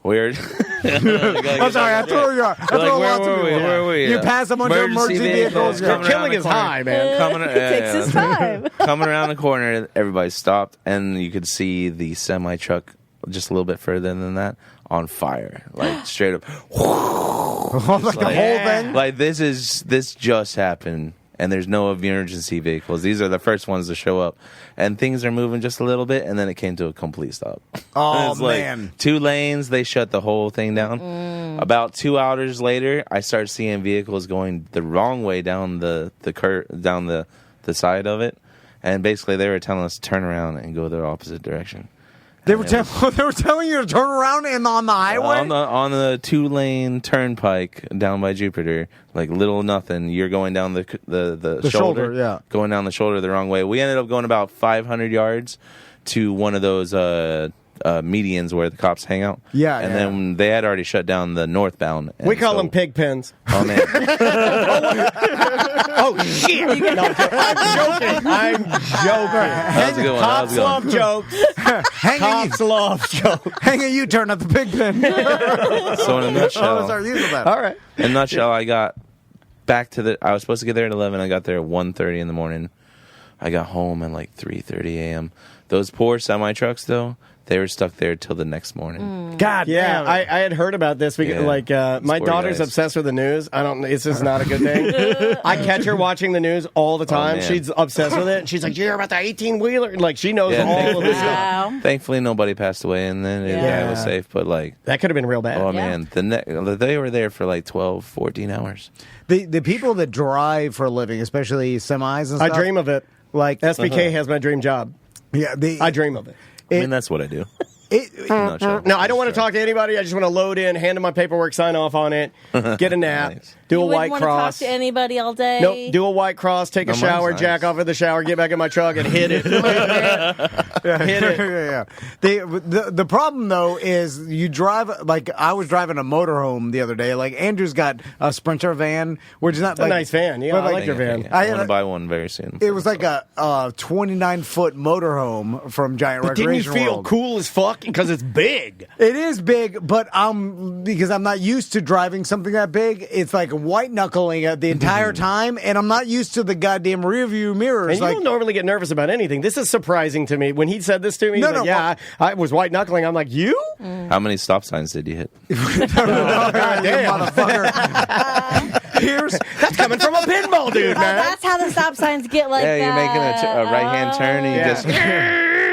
Weird. I'm sorry, I threw you off. Where were we? You pass a bunch of emergency vehicles. You're killing his high, man. He takes his time. Coming around the corner, everybody stopped, and you could see the semi-truck just a little bit further than that on fire. Like, straight up. Like the whole thing? Like, this just happened. And there's no emergency vehicles. These are the first ones to show up. And things are moving just a little bit, and then it came to a complete stop. Oh, it's like man. 2 lanes, they shut the whole thing down. About 2 hours later, I started seeing vehicles going the wrong way down the side of it. And basically, they were telling us to turn around and go the opposite direction. They were telling you to turn around on the highway? On the 2-lane turnpike down by Jupiter, like little nothing. You're going down the shoulder, yeah. Going down the shoulder the wrong way. We ended up going about 500 yards to one of those medians where the cops hang out. Yeah, and then they had already shut down the northbound. We call them pig pens. Oh man! Oh shit! No, I'm joking. That was a good one. Cops love jokes. Cops love jokes. Hang a U-turn at the pig pen. So in a nutshell, start using that. All right. In a nutshell, I got back to I was supposed to get there at 11. I got there at 1:30 in the morning. I got home at like 3:30 a.m. Those poor semi trucks, though. They were stuck there till the next morning. God, yeah, I had heard about this. My daughter's obsessed with the news. It's just not a good thing. I catch her watching the news all the time. She's obsessed with it. And she's like, "Did you hear about the 18-wheeler?" Like she knows all of this stuff. Thankfully, nobody passed away, and then the guy was safe. But that could have been real bad. Oh man, they were there for like 12, 14 hours. The people that drive for a living, especially semis and stuff. I dream of it. Like SBK has my dream job. Yeah, I dream of it. I mean, that's what I do. No, I don't want to talk to anybody. I just want to load in, hand in my paperwork, sign off on it, get a nap, do a white cross. You wouldn't want to talk to anybody all day? Nope, do a white cross, take a shower, jack off of the shower, get back in my truck, and hit it. Hit it. Yeah. The problem, though, is you drive, like, I was driving a motorhome the other day. Like, Andrew's got a Sprinter van, which is not a nice van. Yeah, I like your van. I want to buy one very soon. It was like a 29-foot motorhome from Giant Recreation Didn't you feel World. cool as fuck? Because it's big. It is big, but because I'm not used to driving something that big, it's like white knuckling it the entire time, and I'm not used to the goddamn rear view mirrors. And you don't normally get nervous about anything. This is surprising to me. When he said this to me, I was white knuckling. I'm like, you? How many stop signs did you hit? Goddamn, motherfucker. That's coming from a pinball dude, man. That's how the stop signs get like that. You're making a right-hand turn, and you just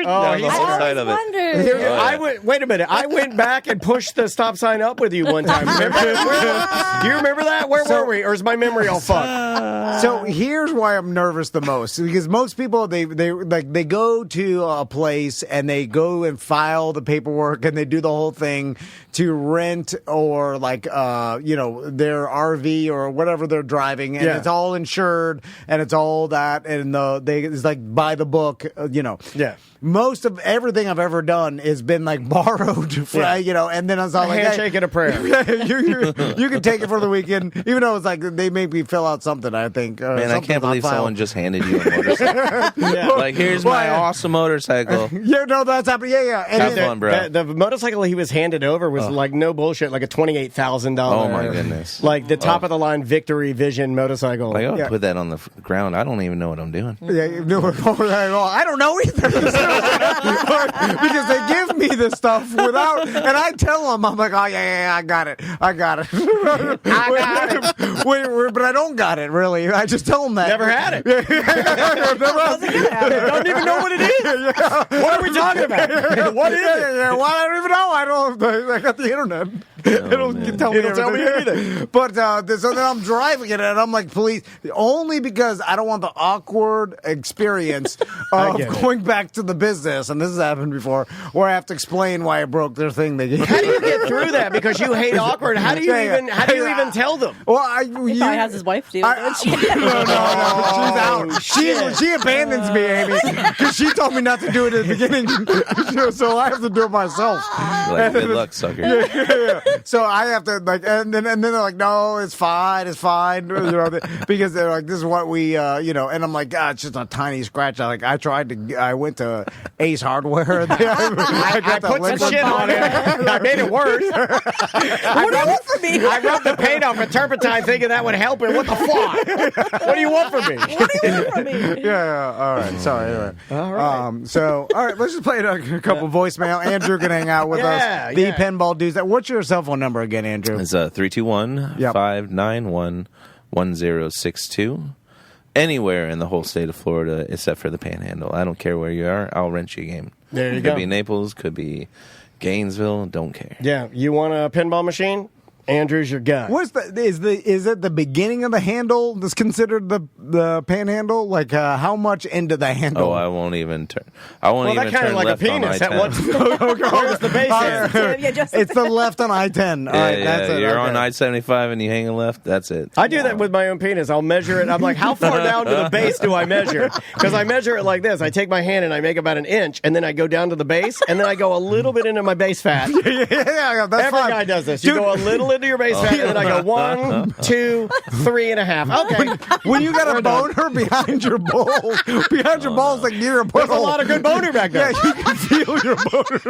down the whole side of it. Wait a minute. I went back and pushed the stop sign up with you one time. Remember? Do you remember that? Where were we? Or is my memory all fucked? So here's why I'm nervous the most, because most people they go to a place and they go and file the paperwork and they do the whole thing to rent or their RV or whatever they're driving, and it's all insured and it's all that, and it's like by the book, Yeah. Most of everything I've ever done has been like borrowed, and then I was all like, handshake and a prayer. you can take it for the weekend, even though it's like they make me fill out something, I think. Man, I can't believe someone just handed you a motorcycle. Like, here's my awesome motorcycle. That's happening. Yeah. And have fun, bro. The motorcycle he was handed over was like no bullshit, like a $28,000. Oh my goodness! Like the top of the line Victory Vision motorcycle. Like, I'll put that on the ground. I don't even know what I'm doing. I don't know either. Because they give me this stuff without, and I tell them, I'm like, oh yeah, I got it. But I don't got it really. I just tell them that. Never had it. Don't even know what it is. What are we talking about? What is it? Well, I don't even know. I got the internet. It'll tell me everything. But so then I'm driving it, and I'm like, please, only because I don't want the awkward experience of going back to the business, and this has happened before, where I have to explain why I broke their thing. How do you get through that? Because you hate awkward. How do you even tell them? Well, he probably has his wife do it. No, she's out. She abandons me, Amy, because she told me not to do it at the beginning, so I have to do it myself. Like, good luck, sucker. Yeah. So I have to and then they're like, no, it's fine, because they're like, this is what we, and I'm like, God, it's just a tiny scratch. I went to Ace Hardware. I put some shit on it. I made it worse. What do you want from me? I rubbed the paint off with turpentine thinking that would help it. What the fuck? What do you want from me? What do you want from me? Yeah. All right. Sorry. Anyway. All right. All right. Let's just play a couple voicemail. Andrew can hang out with us. The Pinball Dudes. What's your cell phone number again, Andrew? It's 321-591-1062. Anywhere in the whole state of Florida except for the Panhandle. I don't care where you are. I'll rent you a game. There you go. Could be Naples. Could be Gainesville. Don't care. Yeah. You want a pinball machine? Andrew's your guy. Is it the beginning of the handle that's considered the panhandle? Like how much into the handle? Oh, I won't even turn. I won't even that kind turn of like left a penis. on I-10. Where's the base end? It's the left on I-10. All right, that's it. You're Okay. on I-75 and you hang a left. That's it. I do that with my own penis. I'll measure it. I'm like, how far down to the base do I measure? Because I measure it like this. I take my hand and I make about an inch, and then I go down to the base, and then I go a little bit into my base fat. Yeah, that's Every fine. guy does this. You go a little into your base fat, and then I go 1, 2, 3.5. Okay. When you got a boner behind your balls, like near a There's a lot of good boner back there. Yeah, you can feel your boner.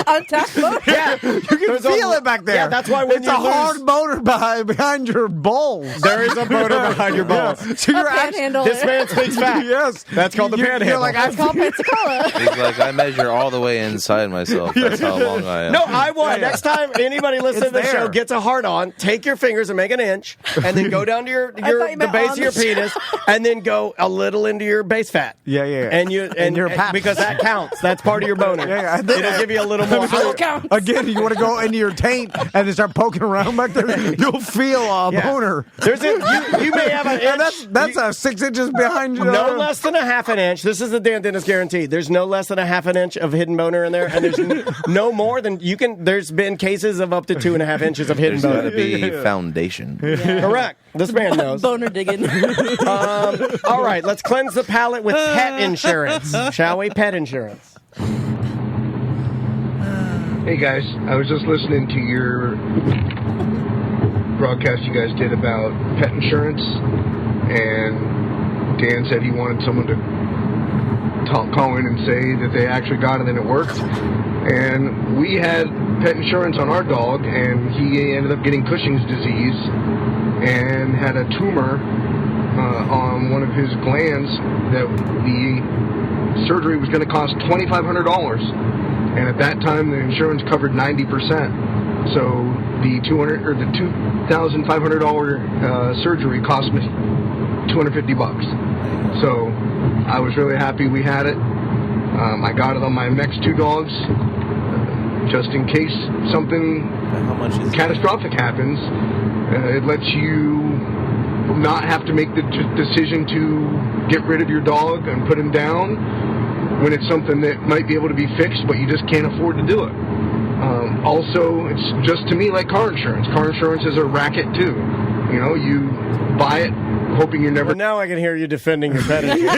Untapped boner. Yeah, you can feel it back there. Yeah, that's why when it's you a lose, hard boner behind your balls. There is a boner behind your balls. Yeah. So you're panhandle. This man speaks fact. Yes, that's called the panhandle. You're like, It's called Pensacola. He's like, I measure all the way inside myself. That's how long I am. No, I want. Next time anybody listening to the show gets a hard on, take your fingers and make an inch, and then go down to the base of your penis, and then go a little into your base fat. Yeah. And your because that counts. That's part of your boner. Yeah. It'll give you a little more. Again, you want to go into your taint and then start poking around back there. You'll feel a boner. You may have an inch. And that's 6 inches behind you. No less than a half an inch. This is the Dan Dennis guarantee. There's no less than a half an inch of hidden boner in there, and there's no more than you can. There's been cases of up to 2.5 inches of hidden There's boner. got to be foundation. Correct. This man knows. Boner digging. All right, let's cleanse the palate with pet insurance, shall we? Pet insurance. Hey guys, I was just listening to your broadcast you guys did about pet insurance, and Dan said he wanted someone to call in and say that they actually got it and it worked. And we had pet insurance on our dog, and he ended up getting Cushing's disease and had a tumor on one of his glands that the surgery was going to cost $2,500. And at that time, the insurance covered 90%. So the $2,500 surgery cost me $250. So I was really happy we had it. I got it on my next 2 dogs, just in case something catastrophic happens. It lets you not have to make the decision to get rid of your dog and put him down when it's something that might be able to be fixed, but you just can't afford to do it. Also, it's just to me like car insurance. Car insurance is a racket too. You know, you buy it hoping you're never. Well, now I can hear you defending your pet insurance.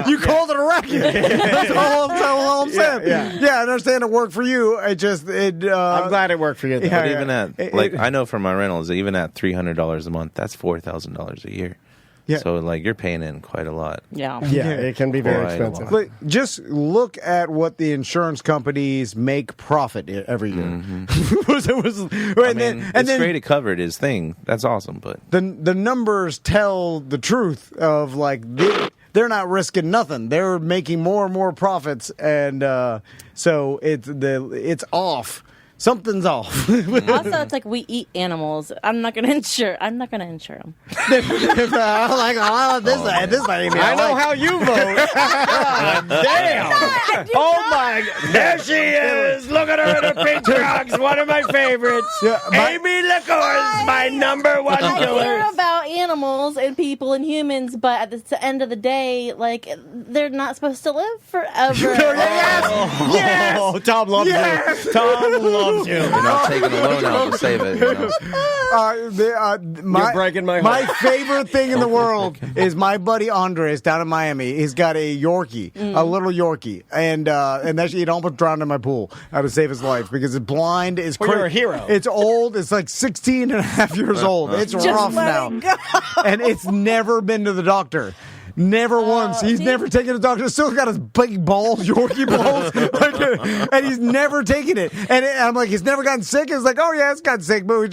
You called it a racket. That's all I'm saying. Yeah, I understand it worked for you. I'm glad it worked for you. Though. But even at I know from my rentals, even at $300 a month, that's $4,000 a year. Yeah. So, like, you're paying in quite a lot. Yeah. It can be very expensive. But just look at what the insurance companies make profit every year. Mm-hmm. It's great it covered his thing. That's awesome. But the numbers tell the truth of, like, they're not risking nothing. They're making more and more profits, and so it's off. Something's off. Also, it's like we eat animals. I'm not going to insure them. This Amy. I know how you vote. Damn. Oh my. There she is. Look at her in her pink trucks. One of my favorites. Amy LaCourse, my number one I killer. care about animals and people and humans, but at the end of the day, like, they're not supposed to live forever. Yes. Oh, Tom loves you. Tom loves you. You're not taking a loan out to save it. You know? You're breaking my heart. My favorite thing in the world is my buddy Andres down in Miami. He's got a Yorkie, a little Yorkie, and actually it almost drowned in my pool. I had to save his life because it's blind. It's you're a hero. It's old. It's like 16 and a half years old. It's rough now, and it's never been to the doctor. Never once. He's never taken a doctor. Still got his big balls, Yorkie balls, and he's never taken it. And I'm like, he's never gotten sick. It's like, oh yeah, it's gotten sick, but we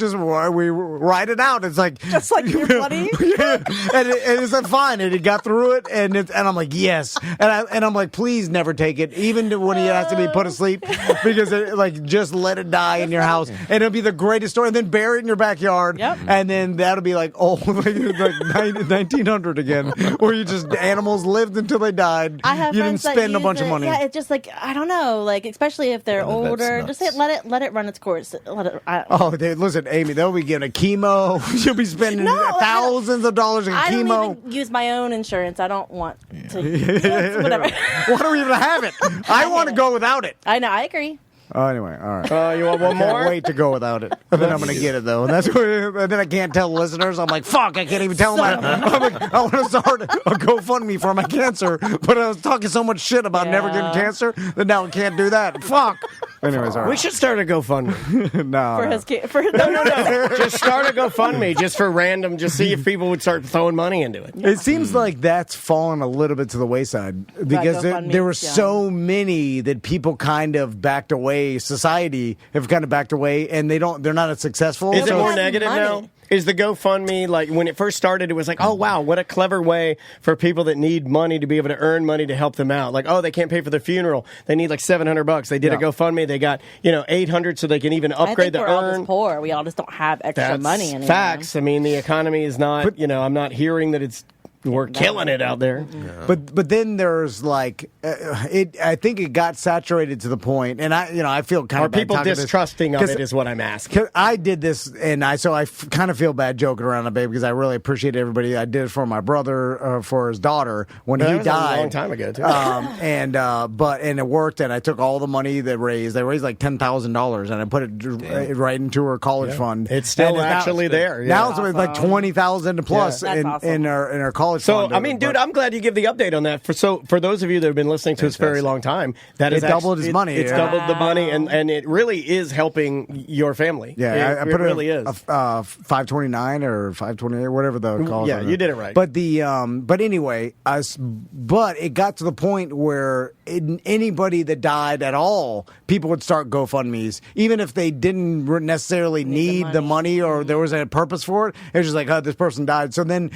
ride it out. It's like just like your buddy. Yeah. And it's like fine, and he got through it. And I'm like, yes. And I'm like, please never take it, even when he has to be put to sleep, because just let it die in your house, and it'll be the greatest story. And then bury it in your backyard, and then that'll be like 1900 again, where you just just animals lived until they died. I have you didn't friends that spend a use bunch of it. money. Yeah, it's just like I don't know, like especially if they're older, just let it run its course. Oh, dude, listen, Amy, they'll be getting a chemo. You'll be spending thousands of dollars in I chemo. don't even use my own insurance. I don't want to. Whatever. Why do we even have it? I want to go without it. I know. I agree. Oh, anyway, all right. You want one I can't more? wait to go without it. And then I'm going to get it, though. And that's and then I can't tell listeners. I'm like, fuck, I can't even tell them. I'm like, I want to start a GoFundMe for my cancer, but I was talking so much shit about never getting cancer that now I can't do that. Fuck. Anyways, all right. We should start a GoFundMe. No. For no. his no. Just start a GoFundMe just for random, just see if people would start throwing money into it. It seems like that's fallen a little bit to the wayside because there were so many that people kind of backed away. Society have kind of backed away, and they're not as successful. Is it more negative now? Is the GoFundMe, like when it first started, it was like, oh, wow, what a clever way for people that need money to be able to earn money to help them out. Like, oh, they can't pay for their funeral. They need like $700. They did a GoFundMe. They got, $800 so they can even upgrade the we're urn. all just poor. We all just don't have extra money anymore. Facts. I mean, the economy is not, I'm not hearing that we're killing it out there. Yeah. But then there's like I think it got saturated to the point, and I feel kind of bad people distrusting of it is what I'm asking. I did this, and I kind of feel bad joking around about it because I really appreciate everybody. I did it for my brother for his daughter when he died a long time ago too. And it worked, and I took all the money they raised like $10,000, and I put it right into her college fund. It's still actually there. Now it's like $20,000 plus in our college. So, I mean, dude, I'm glad you give the update on that. For those of you that have been listening to us for a very long time, that is doubled his money. It's doubled the money, and it really is helping your family. Yeah, it really is. 529 or 528, whatever the call. Yeah, you did it right. But but anyway, but it got to the point where anybody that died at all, people would start GoFundMes, even if they didn't necessarily need the money or there was a purpose for it. It was just like, oh, this person died. So then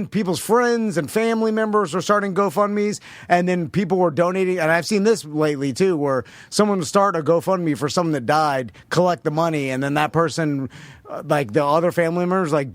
people's friends and family members were starting GoFundMes, and then people were donating. And I've seen this lately too, where someone would start a GoFundMe for someone that died, collect the money, and then that person, like the other family members, like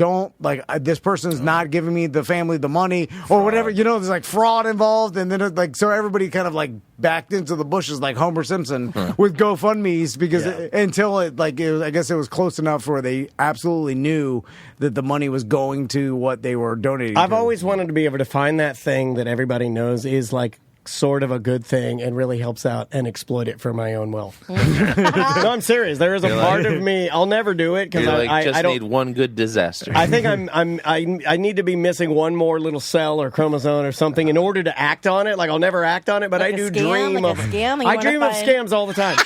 this person's not giving me the family the money or whatever. There's like fraud involved, and then so everybody kind of like backed into the bushes like Homer Simpson with GoFundMes because until I guess it was close enough where they absolutely knew that the money was going to what they were donating. I've always wanted to be able to find that thing that everybody knows is like sort of a good thing and really helps out and exploit it for my own wealth. No, I'm serious. There is a part of me. I'll never do it because I don't need one good disaster. I think I need to be missing one more little cell or chromosome or something in order to act on it. Like I'll never act on it, but I do dream of scams all the time.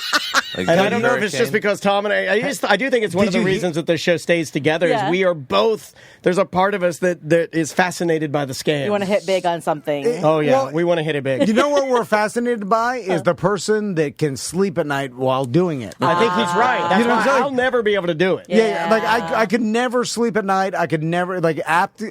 And I don't know if it's just because Tom and I do think it's one of the reasons that the show stays together is we are both. There's a part of us that is fascinated by the scams. You want to hit big on something. Oh yeah, we want to hit it big. You know what we're fascinated by is the person that can sleep at night while doing it. I think he's right. That's why I'll never be able to do it. Yeah. Like I could never sleep at night. I could never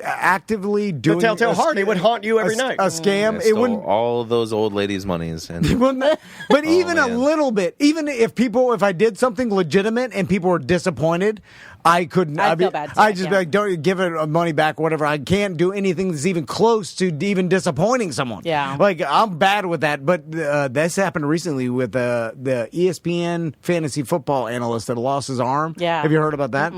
actively doing. The Telltale Heart, it would haunt you every night. A scam. It wouldn't. All of those old ladies' monies. But even a little bit, even if I did something legitimate and people were disappointed, I couldn't. I feel bad. I just be like, don't give it money back, whatever. I can't do anything that's even close to even disappointing someone. Yeah. Like I'm bad with that. But this happened recently with the ESPN fantasy football analyst that lost his arm. Yeah. Have you heard about that?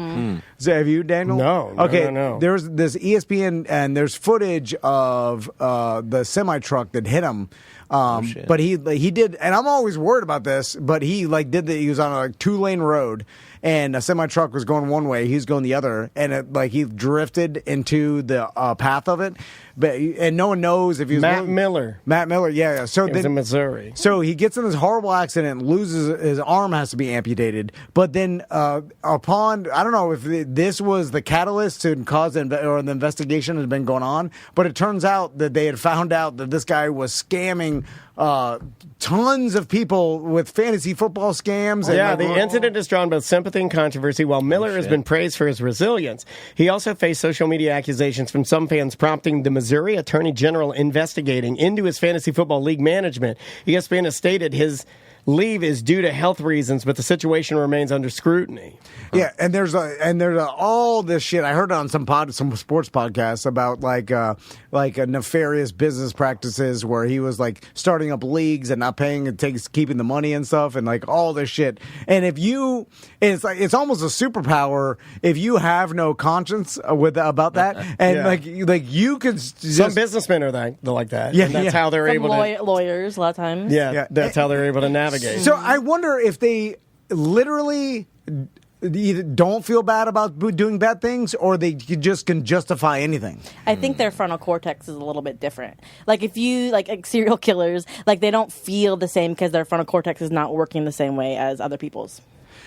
So have you, Daniel? No. Okay. No. There's this ESPN and there's footage of the semi truck that hit him. But he did, and I'm always worried about this. But he he was on a 2-lane road, and a semi truck was going one way, he was going the other, and he drifted into the path of it. And no one knows if he was Matt Miller, yeah. So it was in Missouri. So he gets in this horrible accident, loses his arm, has to be amputated. But then I don't know if this was the catalyst to cause or the investigation has been going on, but it turns out that they had found out that this guy was scamming tons of people with fantasy football scams. And the incident has drawn both sympathy and controversy. While Miller has been praised for his resilience, he also faced social media accusations from some fans, prompting the Missouri Attorney General investigating into his fantasy football league management. ESPN has stated his leave is due to health reasons, but the situation remains under scrutiny. Yeah, and there's all this shit. I heard it on some sports podcasts about like nefarious business practices where he was like starting up leagues and not paying and keeping the money and stuff and like all this shit. And it's almost a superpower if you have no conscience about that. And like you could some businessmen are like that. Yeah, and that's how they're able to lawyers a lot of times. Yeah, that's how they're able to navigate. So I wonder if they literally either don't feel bad about doing bad things or they just can justify anything. I think their frontal cortex is a little bit different. Like if you like serial killers, like they don't feel the same because their frontal cortex is not working the same way as other people's.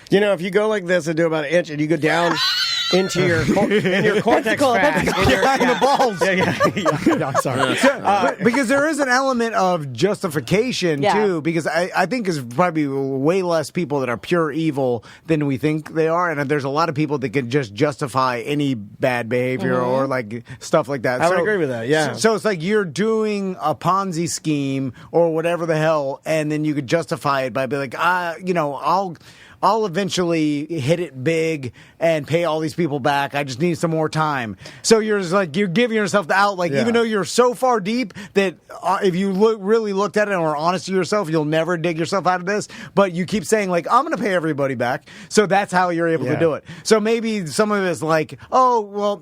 You know, if you go like this and do about an inch and you go down into your cortex fat. In the balls. Yeah. I'm sorry. Because there is an element of justification, too, because I think there's probably way less people that are pure evil than we think they are, and there's a lot of people that can just justify any bad behavior or like stuff like that. I would agree with that, yeah. So it's like you're doing a Ponzi scheme or whatever the hell, and then you could justify it by being like, I'll eventually hit it big and pay all these people back. I just need some more time. So you're just like, you're giving yourself the out. Like, even though you're so far deep that if you really looked at it and were honest to yourself, you'll never dig yourself out of this. But you keep saying, like, I'm going to pay everybody back. So that's how you're able to do it. So maybe some of it's like, oh, well,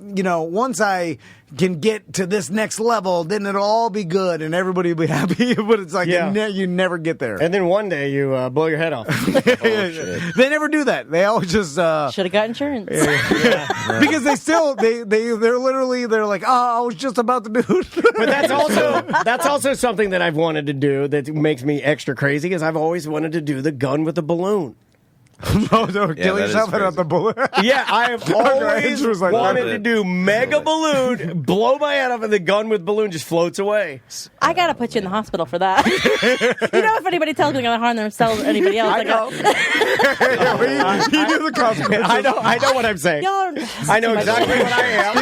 once I can get to this next level, then it'll all be good and everybody will be happy. But it's like you never get there. And then one day you blow your head off. They never do that. They always just should have got insurance. Because they're like, I was just about to do it. But that's also something that I've wanted to do that makes me extra crazy, is I've always wanted to do the gun with the balloon. Kill yourself and not the balloon. Yeah, I have always wanted to do mega balloon, blow my head off, and the gun with balloon just floats away. I gotta put you in the hospital for that. If anybody tells me they're gonna harm themselves or anybody else, I know. You do the consequences. I know what I'm saying. I know exactly what I am.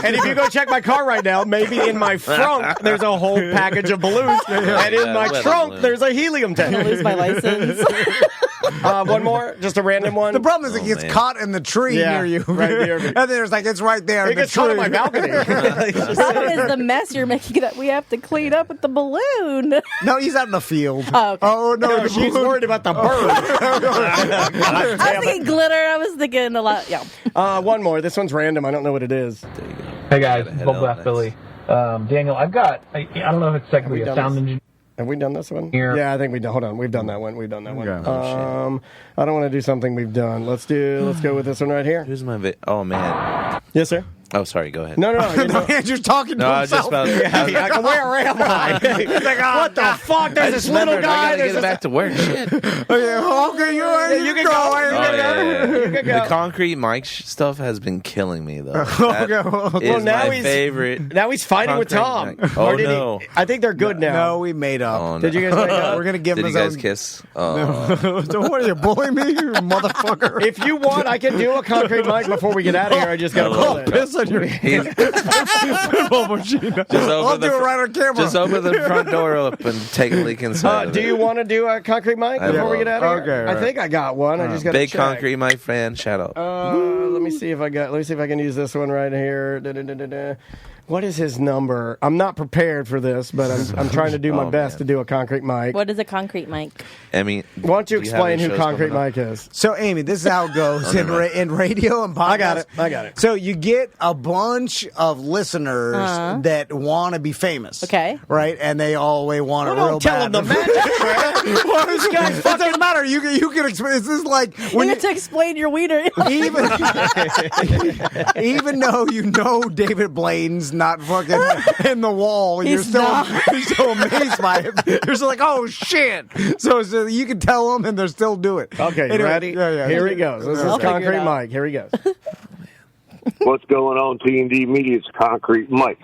And if you go check my car right now, maybe in my front there's a whole package of balloons, and in my trunk there's a helium tank. I'm gonna lose my license. One more, just a random one. The problem is it gets caught in the tree near you. Right near me. And then there's like, it's right there. It gets caught on my balcony. The problem is the mess you're making that we have to clean up with the balloon. No, he's out in the field. Oh, okay. No, she's worried about the bird. I was thinking glitter. I was thinking a lot. Yeah. One more. This one's random. I don't know what it is. Hey guys, Bob Black Billy. Daniel, I don't know if it's technically a sound engineer. Have we done this one? Yeah, I think we done. Hold on, we've done that one. I don't want to do something we've done. Let's go with this one right here. Who's my oh man. Yes, sir. Oh, sorry. Go ahead. No. You're talking to himself. Where am I? He's like, what the fuck? There's this little guy. I gotta get back to work. Shit. Okay, you can go. The concrete mic stuff has been killing me, though. Now my favorite. Now he's fighting with Tom. Oh no! I think they're good now. No, we made up. Oh, no. Did you guys make up? We're gonna give him his his own. Did you guys kiss? Oh. No. What are you bullying me, you motherfucker? If you want, I can do a concrete mic before we get out of here. I just gotta pull it. Piss on your pinball machine. I'll do it right on camera. Just open the front door up and take a leak inside. Do you want to do a concrete mic before we get out of here? Okay. I think I got one. I just got big check. concrete mic fan. Shout out. Let me see if I can use this one right here. What is his number? I'm not prepared for this, but I'm trying to do my best to do a concrete mic. What is a concrete mic? Amy, why don't you explain who Concrete Mike is? So, Amy, this is how it goes in radio and podcast. I got it. So you get a bunch of listeners that want to be famous. Okay. Right? And they always want it real bad. Don't tell them the magic. Well, this guy, it doesn't matter. You can explain. This is like when you have to explain your wiener. Even though you know David Blaine's not fucking in the wall, you're still amazed by it. You're still like, oh shit! So you can tell them, and they'll still do it. Okay, anyway, ready? Yeah. Here he goes. This is Concrete Mike. Here he goes. What's going on, T&D Media? It's Concrete Mike.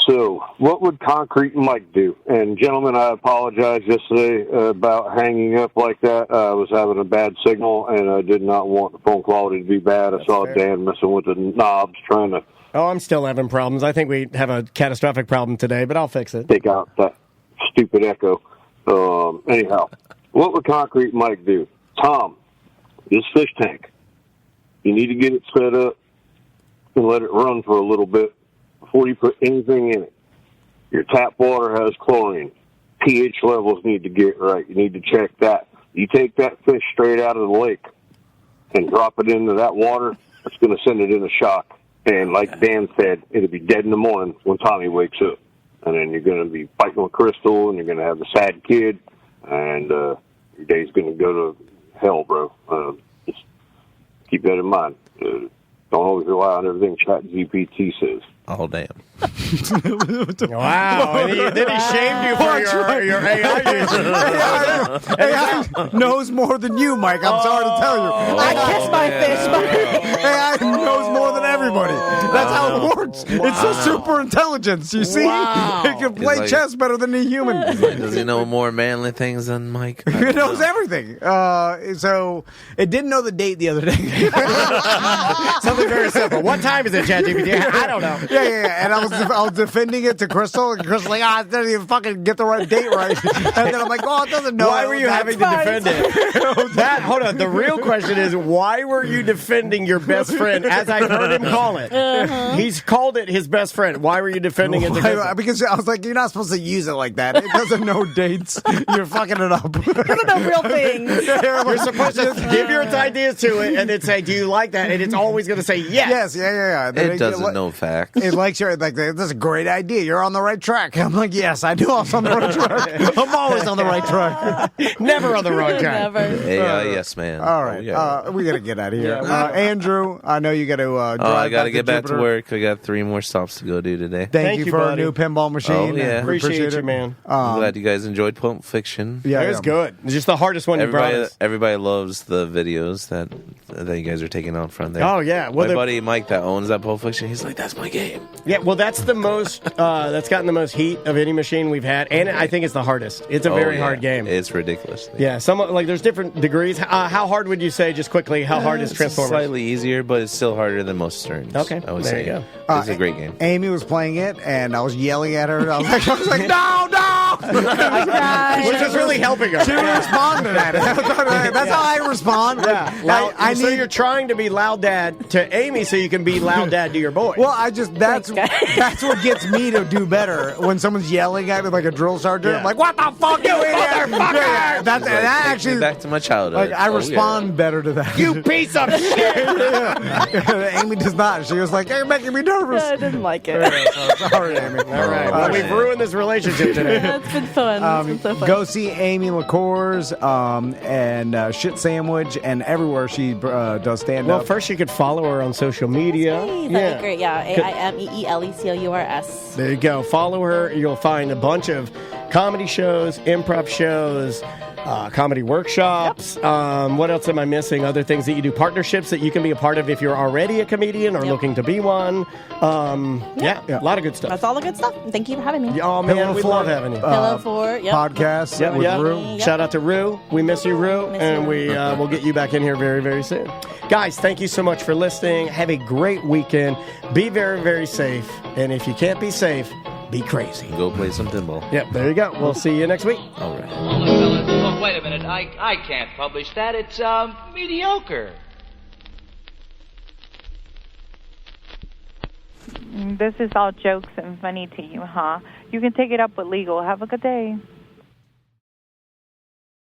So, what would Concrete Mike do? And gentlemen, I apologize yesterday about hanging up like that. I was having a bad signal, and I did not want the phone quality to be bad. I saw Dan messing with the knobs, trying to... Oh, I'm still having problems. I think we have a catastrophic problem today, but I'll fix it. Take out that stupid echo. Anyhow, what would Concrete Mike do? Tom, this fish tank, you need to get it set up and let it run for a little bit before you put anything in it. Your tap water has chlorine. pH levels need to get right. You need to check that. You take that fish straight out of the lake and drop it into that water, it's going to send it in a shock. And like Dan said, it'll be dead in the morning when Tommy wakes up. And then you're going to be fighting with Crystal, and you're going to have a sad kid, and your day's going to go to hell, bro. Just keep that in mind. Don't always rely on everything ChatGPT says. Oh, damn. Wow. And then he shamed you for your AI usage. AI knows more than you, Mike. I'm sorry to tell you. I kiss my fish, but AI knows more than everybody. That's how it works. It's a super intelligence, you see? Wow. It can play chess better than a human. Does he know more manly things than Mike? It knows everything. So it didn't know the date the other day. Something very simple. What time is it, ChatGPT? I don't know. Yeah. And I was defending it to Crystal, and Crystal's like, it doesn't even fucking get the right date right. And then I'm like, it doesn't know. Why were you having to defend it? Hold on. The real question is, why were you defending your best friend as I heard him call it? He's called it his best friend. Why were you defending it? Because I was like, you're not supposed to use it like that. It doesn't know dates. You're fucking it up. you don't know real things. You're supposed to give your ideas to it and then say, do you like that? And it's always going to say yes. Yes, yeah. It doesn't know facts. It likes your, like, this is a great idea. You're on the right track. I'm like, yes, I know I'm on the right track. I'm always on the right track. Never on the wrong track. Never. Yes, man. All right. We got to get out of here. Andrew, I know you got to drive I got to back get back to Jupiter. work. I got 3 more stops to go do today. Thank you for buddy. a new pinball machine. Oh, yeah. Appreciate you, man. I'm glad you guys enjoyed Pulp Fiction. Yeah, It was good. It's just the hardest one you brought us. Everybody loves the videos that you guys are taking on from there. Oh, yeah. Well, my buddy Mike that owns that Pulp Fiction, he's like, that's my game. Yeah, well, that's the most, that's gotten the most heat of any machine we've had, and I think it's the hardest. It's a very hard game. It's ridiculous. Yeah, there's different degrees. How hard would you say, just quickly, how hard is Transformers? Slightly easier, but it's still harder than most Sterns. Okay, I would there say. you go. It's a great game. Amy was playing it, and I was yelling at her. I was like, no! Which is really helping her. She responded at it. That's how I respond. Yeah. So you're trying to be loud dad to Amy so you can be loud dad to your boy. Well, that's what gets me to do better when someone's yelling at me like a drill sergeant. I'm like, what the fuck, you idiot? Motherfucker! That Takes me back to my childhood. Like, I respond better to that. You piece of shit! Amy does not. She was like, you're making me nervous. I didn't like it. Sorry, Amy. All right. Well, we've ruined this relationship today. It's been fun. It's been so fun. Go see Amy LaCours and Shit Sandwich and everywhere she does stand Well, up. first you could follow her on social media. That'd be great. Yeah, AIMEELECOURS. There you go. Follow her. You'll find a bunch of comedy shows, improv shows, comedy workshops. What else am I missing? Other things that you do. Partnerships that you can be a part of if you're already a comedian or looking to be one. A lot of good stuff. That's all the good stuff. Thank you for having me. Oh, man, we love having you. Pillow Fort. Podcast with Rue. Shout out to Rue. We miss you, Rue. And we'll get you back in here very, very soon. Guys, thank you so much for listening. Have a great weekend. Be very, very safe. And if you can't be safe, be crazy. Go play some pinball. Yep, there you go. We'll see you next week. All right. Oh, wait a minute. I can't publish that. It's mediocre. This is all jokes and funny to you, huh? You can take it up with legal. Have a good day.